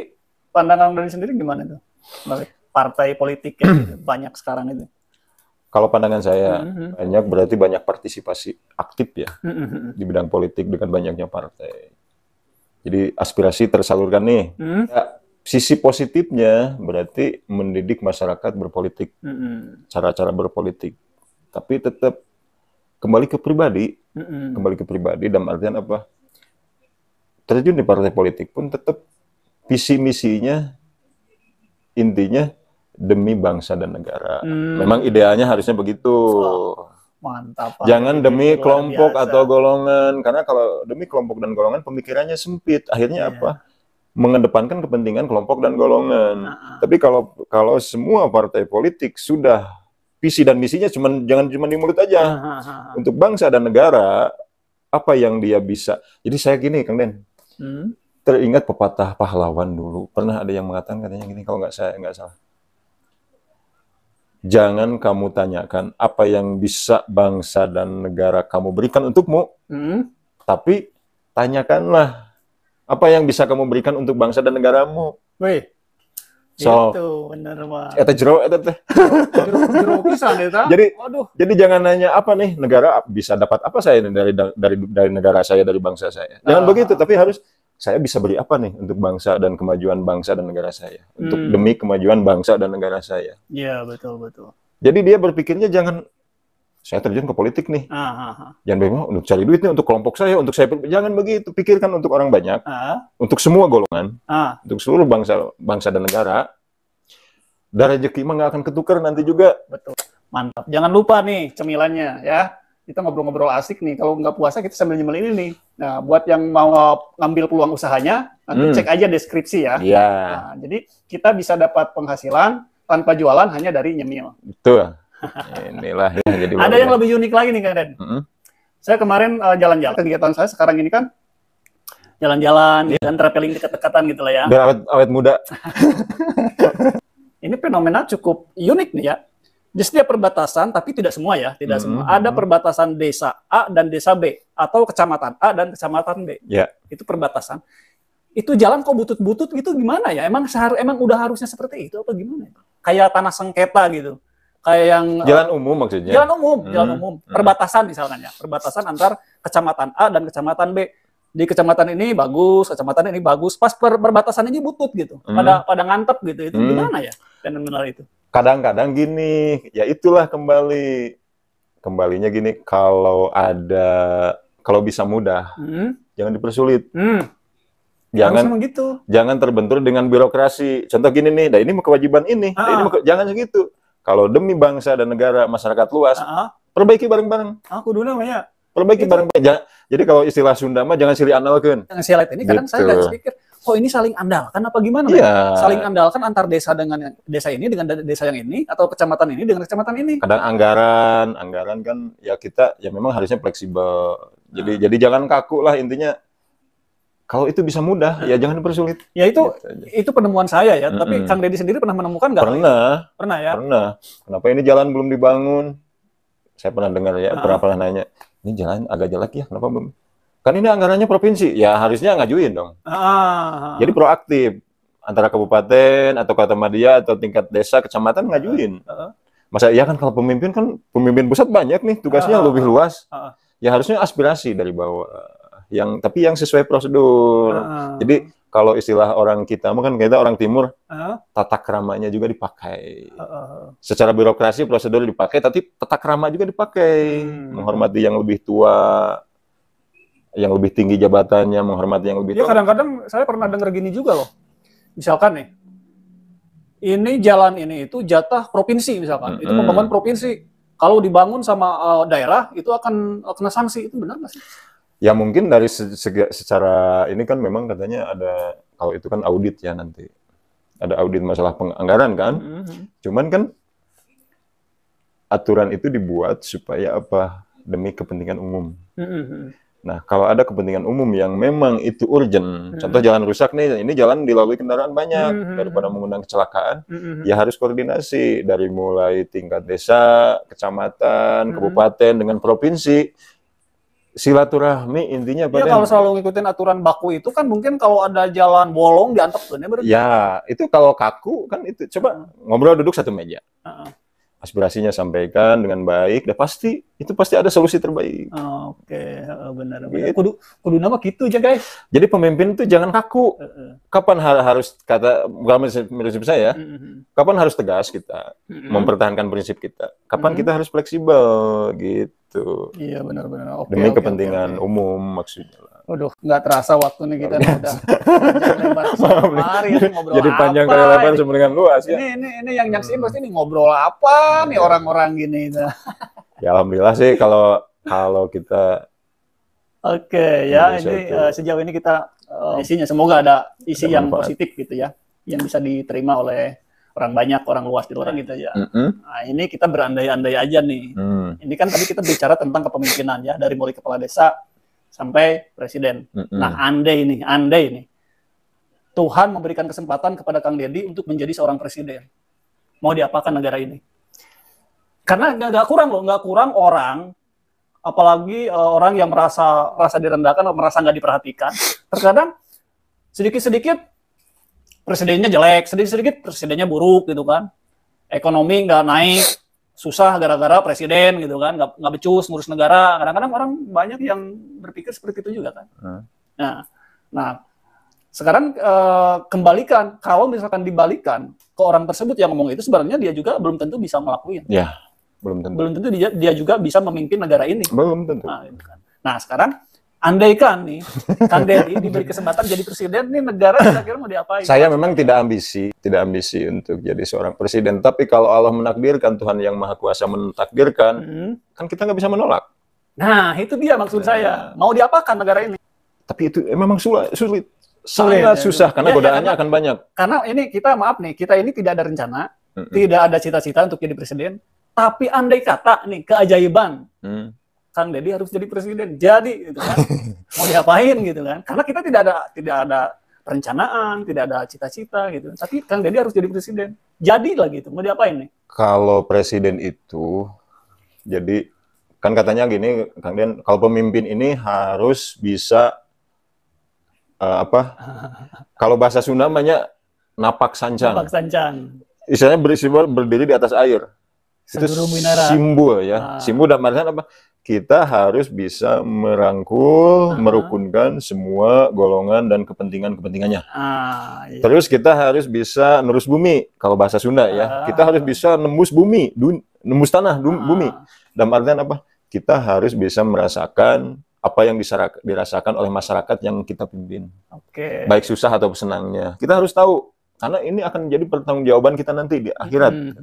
pandangan Deddy sendiri gimana tuh? Partai politik yang banyak sekarang itu. Kalau pandangan saya, banyak berarti banyak partisipasi aktif ya di bidang politik dengan banyaknya partai. Jadi aspirasi tersalurkan nih. Ya, sisi positifnya berarti mendidik masyarakat berpolitik, cara-cara berpolitik. Tapi tetap kembali ke pribadi, dalam artian apa? Terjun di partai politik pun tetap visi misinya intinya demi bangsa dan negara. Memang idealnya harusnya begitu. Mantap. Jangan demi kelompok atau golongan, karena kalau demi kelompok dan golongan pemikirannya sempit. Akhirnya apa? Mengedepankan kepentingan kelompok dan golongan. Tapi kalau semua partai politik sudah visi dan misinya jangan cuma di mulut aja. Untuk bangsa dan negara, apa yang dia bisa. Jadi saya gini, Kang Den. teringat pepatah pahlawan dulu. Pernah ada yang mengatakan katanya gini, kalau nggak salah. Jangan kamu tanyakan apa yang bisa bangsa dan negara kamu berikan untukmu, tapi tanyakanlah apa yang bisa kamu berikan untuk bangsa dan negaramu. Wih, So, itu bener mah. eta jero eta teh. Jero pisan eta. Jadi jangan nanya apa nih negara bisa dapat apa saya dari negara saya, dari bangsa saya. Jangan begitu, tapi harus saya bisa beri apa nih untuk bangsa dan kemajuan bangsa dan negara saya. Untuk demi kemajuan bangsa dan negara saya. Iya, betul. Jadi dia berpikirnya jangan saya terjun ke politik nih. Jangan bagaimana untuk cari duit nih untuk kelompok saya, untuk saya. Jangan begitu. Pikirkan untuk orang banyak, untuk semua golongan, untuk seluruh bangsa dan negara. Dan rezeki mah nggak akan ketukar nanti juga. Betul. Mantap. Jangan lupa nih cemilannya ya. Kita ngobrol-ngobrol asik nih. Kalau nggak puasa kita sambil nyemil ini nih. Nah, buat yang mau ngambil peluang usahanya, nanti cek aja deskripsi ya. Iya. Nah, jadi kita bisa dapat penghasilan tanpa jualan hanya dari nyemil. Betul. Inilah yang jadi. Ada yang lebih unik lagi nih Kang Den. Saya kemarin jalan-jalan. Kegiatan saya sekarang ini kan jalan-jalan dan traveling dekat-dekatan gitu lah ya. Biar awet muda. Ini fenomena cukup unik nih ya. Di setiap perbatasan, tapi tidak semua ya, tidak semua. Ada perbatasan desa A dan desa B, atau kecamatan A dan kecamatan B. Itu perbatasan. Itu jalan kok butut-butut gitu gimana ya? Emang udah harusnya seperti itu apa gimana? Kayak tanah sengketa gitu. Kayak yang jalan umum maksudnya. Jalan umum. Perbatasan misalkan ya. Perbatasan antar kecamatan A dan kecamatan B. Di kecamatan ini bagus, kecamatan ini bagus. Pas perbatasan ini butut gitu. Pada ngantep gitu. Itu gimana ya? Benar itu. Kadang-kadang gini, ya itulah kembalinya gini, kalau bisa mudah, jangan dipersulit. Jangan terbentur dengan birokrasi. Contoh gini nih, ini kewajiban ini, jangan segitu. Kalau demi bangsa dan negara, masyarakat luas, perbaiki bareng-bareng. Aku dulu namanya. Perbaiki bareng-bareng. Jadi kalau istilah Sunda mah jangan silih andalkeun. Jangan silih ini kadang saya nggak pikir, kok ini saling andalkan apa gimana? Iya. Saling andalkan antar desa dengan desa ini dengan desa yang ini, atau kecamatan ini dengan kecamatan ini. Kadang anggaran kan ya kita ya memang harusnya fleksibel. Jadi jangan kaku lah intinya. Kalau itu bisa mudah, ya jangan dipersulit. Ya itu penemuan saya ya. Tapi Kang Deddy sendiri pernah menemukan nggak? Pernah ya. Pernah. Kenapa ini jalan belum dibangun? Saya pernah dengar ya, pernah nanya. Ini jalan agak jelek ya, kenapa belum? Kan ini anggarannya provinsi, ya harusnya ngajuin dong. Jadi proaktif antara kabupaten atau kota media atau tingkat desa, kecamatan ngajuin. Masa ya kan kalau pemimpin pusat banyak nih tugasnya lebih luas. Ya harusnya aspirasi dari bawah. Tapi yang sesuai prosedur. Jadi kalau istilah orang kita, kan kita orang timur, tata keramanya juga dipakai. Secara birokrasi prosedur dipakai, tapi tata krama juga dipakai. Menghormati yang lebih tua, yang lebih tinggi jabatannya, menghormati yang lebih tua. Ya kadang-kadang saya pernah dengar gini juga loh. Misalkan nih, ini jalan ini itu jatah provinsi misalkan, itu pembangunan provinsi. Kalau dibangun sama daerah, itu akan kena sanksi. Itu benar nggak sih? Ya mungkin dari secara ini kan memang katanya ada, kalau itu kan audit ya nanti. Ada audit masalah penganggaran kan. Cuman kan aturan itu dibuat supaya apa? Demi kepentingan umum. Nah, kalau ada kepentingan umum yang memang itu urgent, contoh jalan rusak nih, ini jalan dilalui kendaraan banyak, daripada mengundang kecelakaan, ya harus koordinasi dari mulai tingkat desa, kecamatan, kabupaten, dengan provinsi. Silaturahmi intinya apa? Ya kalau selalu ngikutin aturan baku itu kan mungkin kalau ada jalan bolong diantep tuh, ya itu kalau kaku kan itu coba ngobrol duduk satu meja, aspirasinya sampaikan dengan baik, dan itu pasti ada solusi terbaik. Oke, benar. Gitu. Kudu nama gitu aja guys. Jadi pemimpin itu jangan kaku. Kapan harus menurut saya, kapan harus tegas kita mempertahankan prinsip kita. Kapan kita harus fleksibel gitu. Iya benar-benar. Demi kepentingan umum maksudnya. Waduh, nggak terasa waktu nih kita udah ngobrol. Jadi panjang kali lebar sebenarnya luas ya. Ini yang nyaksiin pasti nih ngobrol apa nih orang-orang gini. Ya alhamdulillah sih kalau kita. Oke ya, ini sejauh ini kita isinya semoga ada isi yang positif gitu ya, yang bisa diterima oleh orang banyak, orang luas di luar gitu ya. Nah, ini kita berandai-andai aja nih. Ini kan tadi kita bicara tentang kepemimpinan ya, dari mulai kepala desa sampai presiden. Nah, andai ini Tuhan memberikan kesempatan kepada Kang Deddy untuk menjadi seorang presiden. Mau diapakan negara ini? Karena nggak kurang orang, apalagi orang yang merasa direndahkan atau merasa nggak diperhatikan. Terkadang sedikit-sedikit presidennya jelek, sedikit-sedikit presidennya buruk gitu kan. Ekonomi nggak naik, susah gara-gara presiden gitu kan, nggak becus ngurus negara. Kadang-kadang orang banyak yang berpikir seperti itu juga kan. Nah, sekarang kembalikan, kalau misalkan dibalikan ke orang tersebut yang ngomong itu, sebenarnya dia juga belum tentu bisa ngelakuin. Ya, belum tentu. Belum tentu dia juga bisa memimpin negara ini. Belum tentu. Nah, sekarang andaikan nih Kang Deddy diberi kesempatan jadi presiden, nih negara kira-kira mau diapain? Saya memang tidak ambisi untuk jadi seorang presiden. Tapi kalau Allah menakdirkan, Tuhan yang Maha Kuasa mentakdirkan, kan kita nggak bisa menolak. Nah, itu dia maksud saya. Mau diapakan negara ini? Tapi itu memang sulit. Sangat susah, karena godaannya akan banyak. Karena ini kita, maaf nih, kita ini tidak ada rencana, tidak ada cita-cita untuk jadi presiden. Tapi andai kata nih, keajaiban, Kang Deddy harus jadi presiden. Jadi, gitu kan. Mau diapain gitu kan. Karena kita tidak ada perencanaan, tidak ada cita-cita gitu. Tapi Kang Deddy harus jadi presiden. Jadilah gitu. Mau diapain nih? Kalau presiden itu, jadi kan katanya gini, Kang Den, kalau pemimpin ini harus bisa kalau bahasa Sunda namanya napak sancang. Napak sancang. Istilahnya berdiri di atas air. Itu simbol ya. Simbol dalam artian apa? Kita harus bisa merangkul, merukunkan semua golongan dan kepentingannya. Iya. Terus kita harus bisa nurus bumi, kalau bahasa Sunda ya. Kita harus bisa nembus bumi, nembus tanah, bumi. Dalam artian apa? Kita harus bisa merasakan apa yang dirasakan oleh masyarakat yang kita pimpin. Baik susah atau senangnya. Kita harus tahu, karena ini akan menjadi pertanggungjawaban kita nanti di akhirat.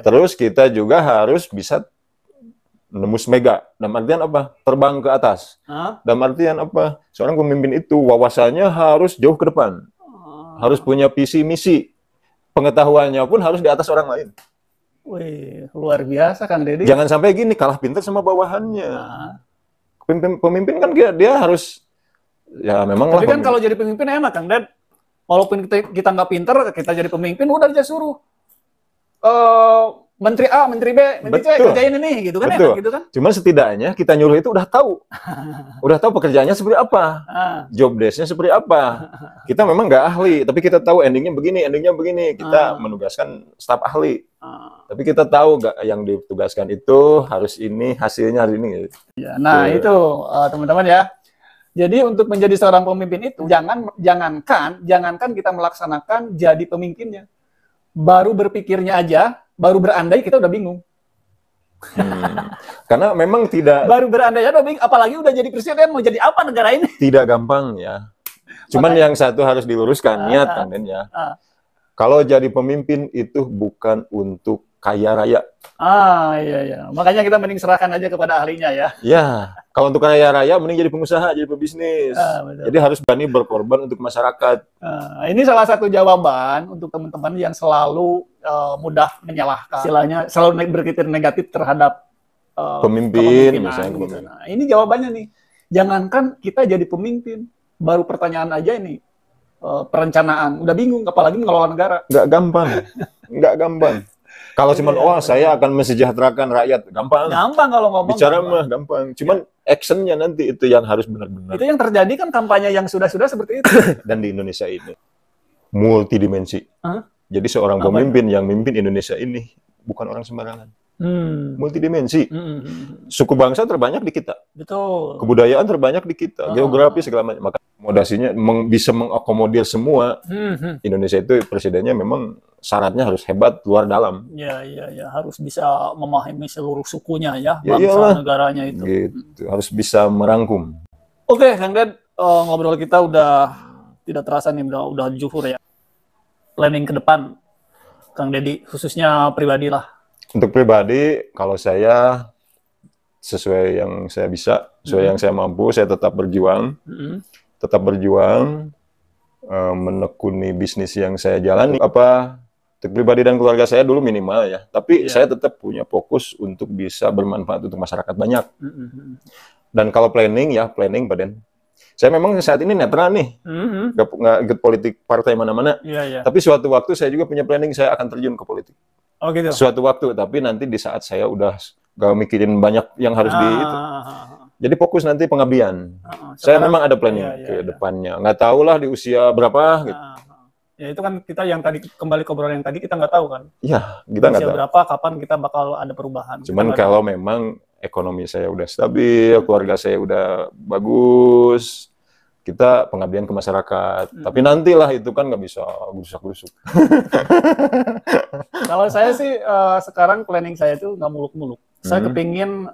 Terus kita juga harus bisa nembus mega. Dalam artian apa? Terbang ke atas. Dalam artian apa? Seorang pemimpin itu wawasannya harus jauh ke depan. Harus punya visi misi. Pengetahuannya pun harus di atas orang lain. Wih, luar biasa Kang Deddy. Jangan sampai gini, kalah pintar sama bawahannya. Pemimpin kan dia harus, ya memang. Tapi kan kalau jadi pemimpin enak Kang Ded. Walaupun kita nggak pinter, kita jadi pemimpin udah aja suruh Menteri A, Menteri B, Menteri C kerjain ini, gitu kan? Enak, gitu kan? Cuman setidaknya kita nyuruh itu udah tahu pekerjaannya seperti apa, job desk-nya seperti apa. Kita memang nggak ahli, tapi kita tahu endingnya begini. Kita menugaskan staf ahli, tapi kita tahu nggak yang ditugaskan itu harus ini, hasilnya harus ini. Ya, nah itu teman-teman ya. Jadi untuk menjadi seorang pemimpin itu jangankan kita melaksanakan jadi pemimpinnya, baru berpikirnya aja. Baru berandai kita udah bingung. Karena memang tidak. Baru berandai udah bingung, apalagi udah jadi presiden, mau jadi apa negara ini? Tidak gampang ya. Cuman yang satu harus diluruskan, niat kan Den ya. Kalau jadi pemimpin itu bukan untuk kaya raya. Iya. Makanya kita mending serahkan aja kepada ahlinya ya. Ya, kalau untuk kaya raya mending jadi pengusaha, jadi pebisnis. Jadi harus berani berkorban untuk masyarakat. Ini salah satu jawaban untuk teman-teman yang selalu mudah menyalahkan. Istilahnya selalu berpikir negatif terhadap pemimpin. Misalnya gitu. Nah, ini jawabannya nih. Jangankan kita jadi pemimpin, baru pertanyaan aja ini. Perencanaan, udah bingung, apalagi mengelola negara. Nggak gampang. Kalau cuma saya akan mensejahterakan rakyat, gampang. Gampang kalau ngomong. Bicara mah gampang. Cuman actionnya nanti itu yang harus benar-benar. Itu yang terjadi kan kampanye yang sudah seperti itu. Dan di Indonesia ini multidimensi. Jadi seorang pemimpin yang mimpin Indonesia ini bukan orang sembarangan. Multidimensi. Suku bangsa terbanyak di kita. Betul. Kebudayaan terbanyak di kita. Geografi segala macam. Maka modasinya bisa mengakomodir semua. Indonesia itu presidennya memang syaratnya harus hebat luar dalam. Ya, harus bisa memahami seluruh sukunya ya, bangsa negaranya itu. Gitu. Harus bisa merangkum. Oke, Kang Ded, ngobrol kita udah tidak terasa nih, udah zuhur ya. Planning ke depan, Kang Deddy, khususnya pribadi lah. Untuk pribadi, kalau saya sesuai yang saya bisa, sesuai yang saya mampu, saya tetap berjuang. Menekuni bisnis yang saya jalani. Untuk pribadi dan keluarga saya dulu minimal ya, tapi saya tetap punya fokus untuk bisa bermanfaat untuk masyarakat banyak. Dan kalau planning Pak Den, Saya memang saat ini netral nih, nggak ikut politik partai mana-mana. Tapi suatu waktu saya juga punya planning saya akan terjun ke politik. Oh gitu. Suatu waktu, tapi nanti di saat saya udah gak mikirin banyak yang harus jadi fokus nanti pengabdian. Saya memang ada planning ke depannya. Nggak tahu lah di usia berapa. Gitu. Ya itu kan kita yang tadi kembali ke obrolan yang tadi kita nggak tahu kan. Iya, kita nggak tahu. Berapa, kapan kita bakal ada perubahan. Cuman kalau memang ekonomi saya udah stabil, keluarga saya udah bagus, kita pengabdian ke masyarakat. Tapi nantilah itu kan nggak bisa gusak-gusuk. Kalau saya sih sekarang planning saya itu nggak muluk-muluk. Saya kepingin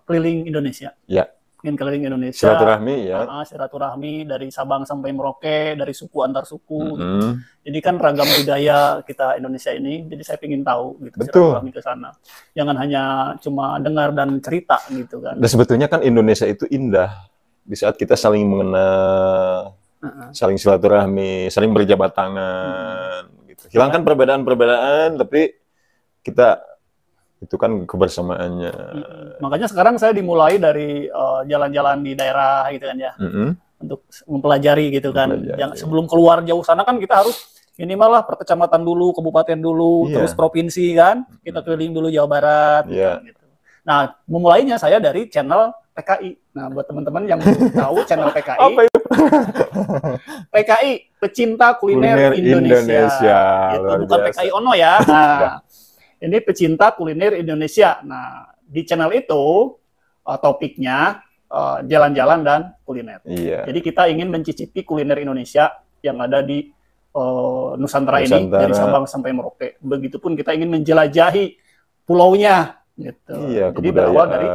keliling Indonesia. Ya. Ingin keliling Indonesia. Silaturahmi ya. Silaturahmi dari Sabang sampai Merauke, dari suku antar suku. Gitu. Jadi kan ragam budaya kita Indonesia ini. Jadi saya ingin tahu gitu silaturahmi ke sana. Jangan hanya cuma dengar dan cerita gitu kan. Dan sebetulnya kan Indonesia itu indah di saat kita saling mengenal, saling silaturahmi, saling berjabat tangan. Gitu. Hilangkan perbedaan-perbedaan, tapi kita itu kan kebersamaannya. Makanya sekarang saya dimulai dari jalan-jalan di daerah gitu kan ya, untuk mempelajari gitu kan. Sebelum keluar jauh sana kan kita harus minimal lah per kecamatan dulu, kabupaten dulu, terus provinsi kan. Kita keliling dulu Jawa Barat. Gitu. Nah, memulainya saya dari channel PKI. Nah, buat teman-teman yang belum tahu channel PKI. Apa itu? PKI, Pecinta Kuliner Indonesia. Itu bukan PKI Ono ya. Nah, ini Pecinta Kuliner Indonesia. Nah, di channel itu topiknya jalan-jalan dan kuliner. Jadi kita ingin mencicipi kuliner Indonesia yang ada di Nusantara ini, dari Sabang sampai Merauke. Begitupun kita ingin menjelajahi pulaunya. Gitu. Jadi berawal dari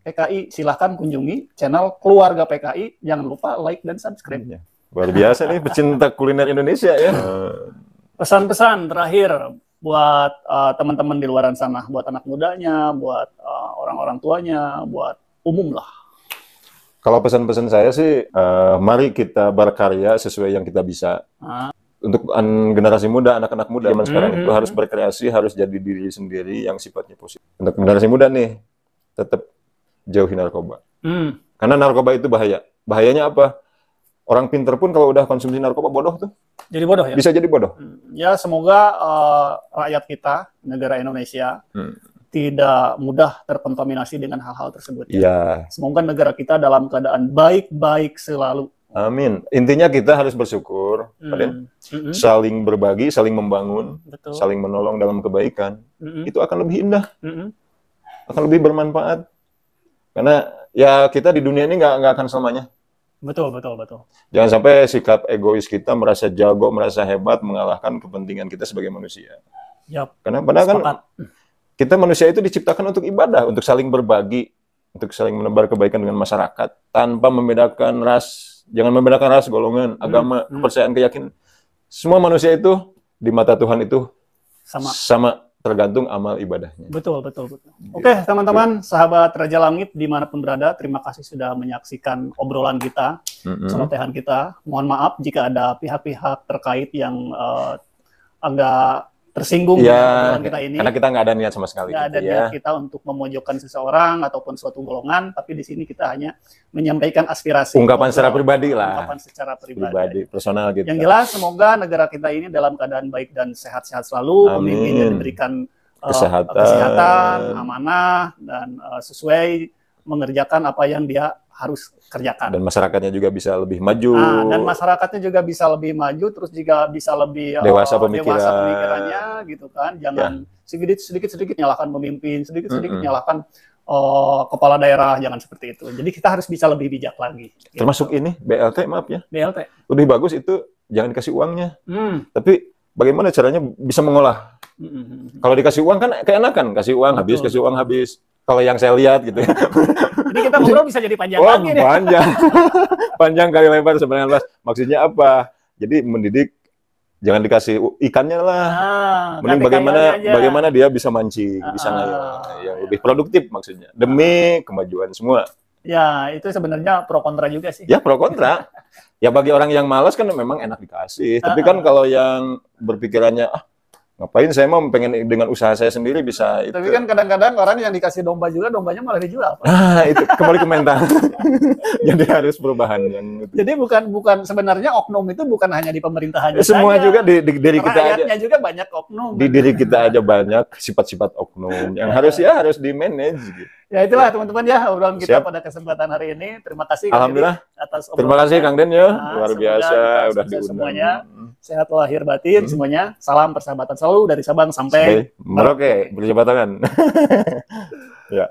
PKI. Silahkan kunjungi channel Keluarga PKI. Jangan lupa like dan subscribe. Luar biasa nih Pecinta Kuliner Indonesia ya. Pesan-pesan terakhir buat teman-teman di luaran sana, buat anak mudanya, buat orang-orang tuanya, buat umum lah. Kalau pesan-pesan saya sih, mari kita berkarya sesuai yang kita bisa. Untuk generasi muda, anak-anak muda zaman sekarang itu harus berkreasi, harus jadi diri sendiri yang sifatnya positif. Untuk generasi muda nih, tetap jauhi narkoba. Karena narkoba itu bahaya. Bahayanya apa? Orang pinter pun kalau udah konsumsi narkoba bodoh tuh. Jadi bodoh ya? Bisa jadi bodoh. Ya semoga rakyat kita, negara Indonesia, tidak mudah terkontaminasi dengan hal-hal tersebut. Ya. Semoga negara kita dalam keadaan baik-baik selalu. Amin. Intinya kita harus bersyukur, saling berbagi, saling membangun, saling menolong dalam kebaikan. Itu akan lebih indah, akan lebih bermanfaat. Karena ya kita di dunia ini nggak akan selamanya. Betul. Jangan sampai sikap egois kita merasa jago, merasa hebat, mengalahkan kepentingan kita sebagai manusia. Karena padahal kan kita manusia itu diciptakan untuk ibadah, untuk saling berbagi, untuk saling menebar kebaikan dengan masyarakat, tanpa membedakan ras. Jangan membedakan ras, golongan, agama, kepercayaan, keyakinan. Semua manusia itu di mata Tuhan itu sama. Tergantung amal ibadahnya. Betul. Oke, teman-teman, sahabat Raja Langit dimanapun berada, terima kasih sudah menyaksikan obrolan kita, celotehan kita. Mohon maaf jika ada pihak-pihak terkait yang agak tersinggung dengan kita ini. Karena kita nggak ada niat sama sekali. Nggak ada niat kita untuk memojokkan seseorang ataupun suatu golongan, tapi di sini kita hanya menyampaikan aspirasi. Ungkapan secara pribadi lah. Ungkapan secara pribadi. Personal gitu. Yang jelas, semoga negara kita ini dalam keadaan baik dan sehat-sehat selalu. Pemimpinnya diberikan kesehatan, amanah, dan sesuai mengerjakan apa yang dia harus kerjakan. Dan masyarakatnya juga bisa lebih maju. Dan masyarakatnya juga bisa lebih maju, terus juga bisa lebih dewasa pemikirannya, gitu kan. Jangan sedikit-sedikit nyalahkan pemimpin, sedikit-sedikit nyalahkan kepala daerah, jangan seperti itu. Jadi kita harus bisa lebih bijak lagi. Gitu. Termasuk ini, BLT, maaf ya. BLT. Lebih bagus itu jangan dikasih uangnya. Tapi bagaimana caranya bisa mengolah? Kalau dikasih uang kan keenakan, kasih uang habis. Kalau yang saya lihat gitu ya. Jadi kita ngobrol bisa jadi panjang lagi nih. Panjang kali lebar sebenarnya. Maksudnya apa? Jadi mendidik jangan dikasih ikannya lah. Mending bagaimana dia bisa mancing, bisa yang lebih produktif maksudnya. Demi kemajuan semua. Ya, itu sebenarnya pro kontra juga sih. Ya, pro kontra. Ya bagi orang yang malas kan memang enak dikasih. Tapi kan kalau yang berpikirannya Ngapain saya mau pengen dengan usaha saya sendiri bisa itu. Tapi kan kadang-kadang orang yang dikasih domba juga, dombanya malah dijual, Pak. Nah, itu kembali ke mental. Jadi harus perubahan yang itu. Jadi bukan sebenarnya oknum itu bukan hanya di pemerintahan Semua saja. juga di diri kita aja. Rakyatnya juga banyak oknum. Di diri kita aja banyak sifat-sifat oknum yang harus di manage gitu. Ya itulah teman-teman ya obrolan kita Siap. pada kesempatan hari ini. Terima kasih Kang Alhamdulillah. Deddy atas obrolan. Terima kasih Kang Den ya, Nah, luar semoga biasa kita udah sukses diundang. semuanya. Sehat lahir batin semuanya. Salam persahabatan selalu dari Sabang sampai Merauke, berjabat tangan. Ya.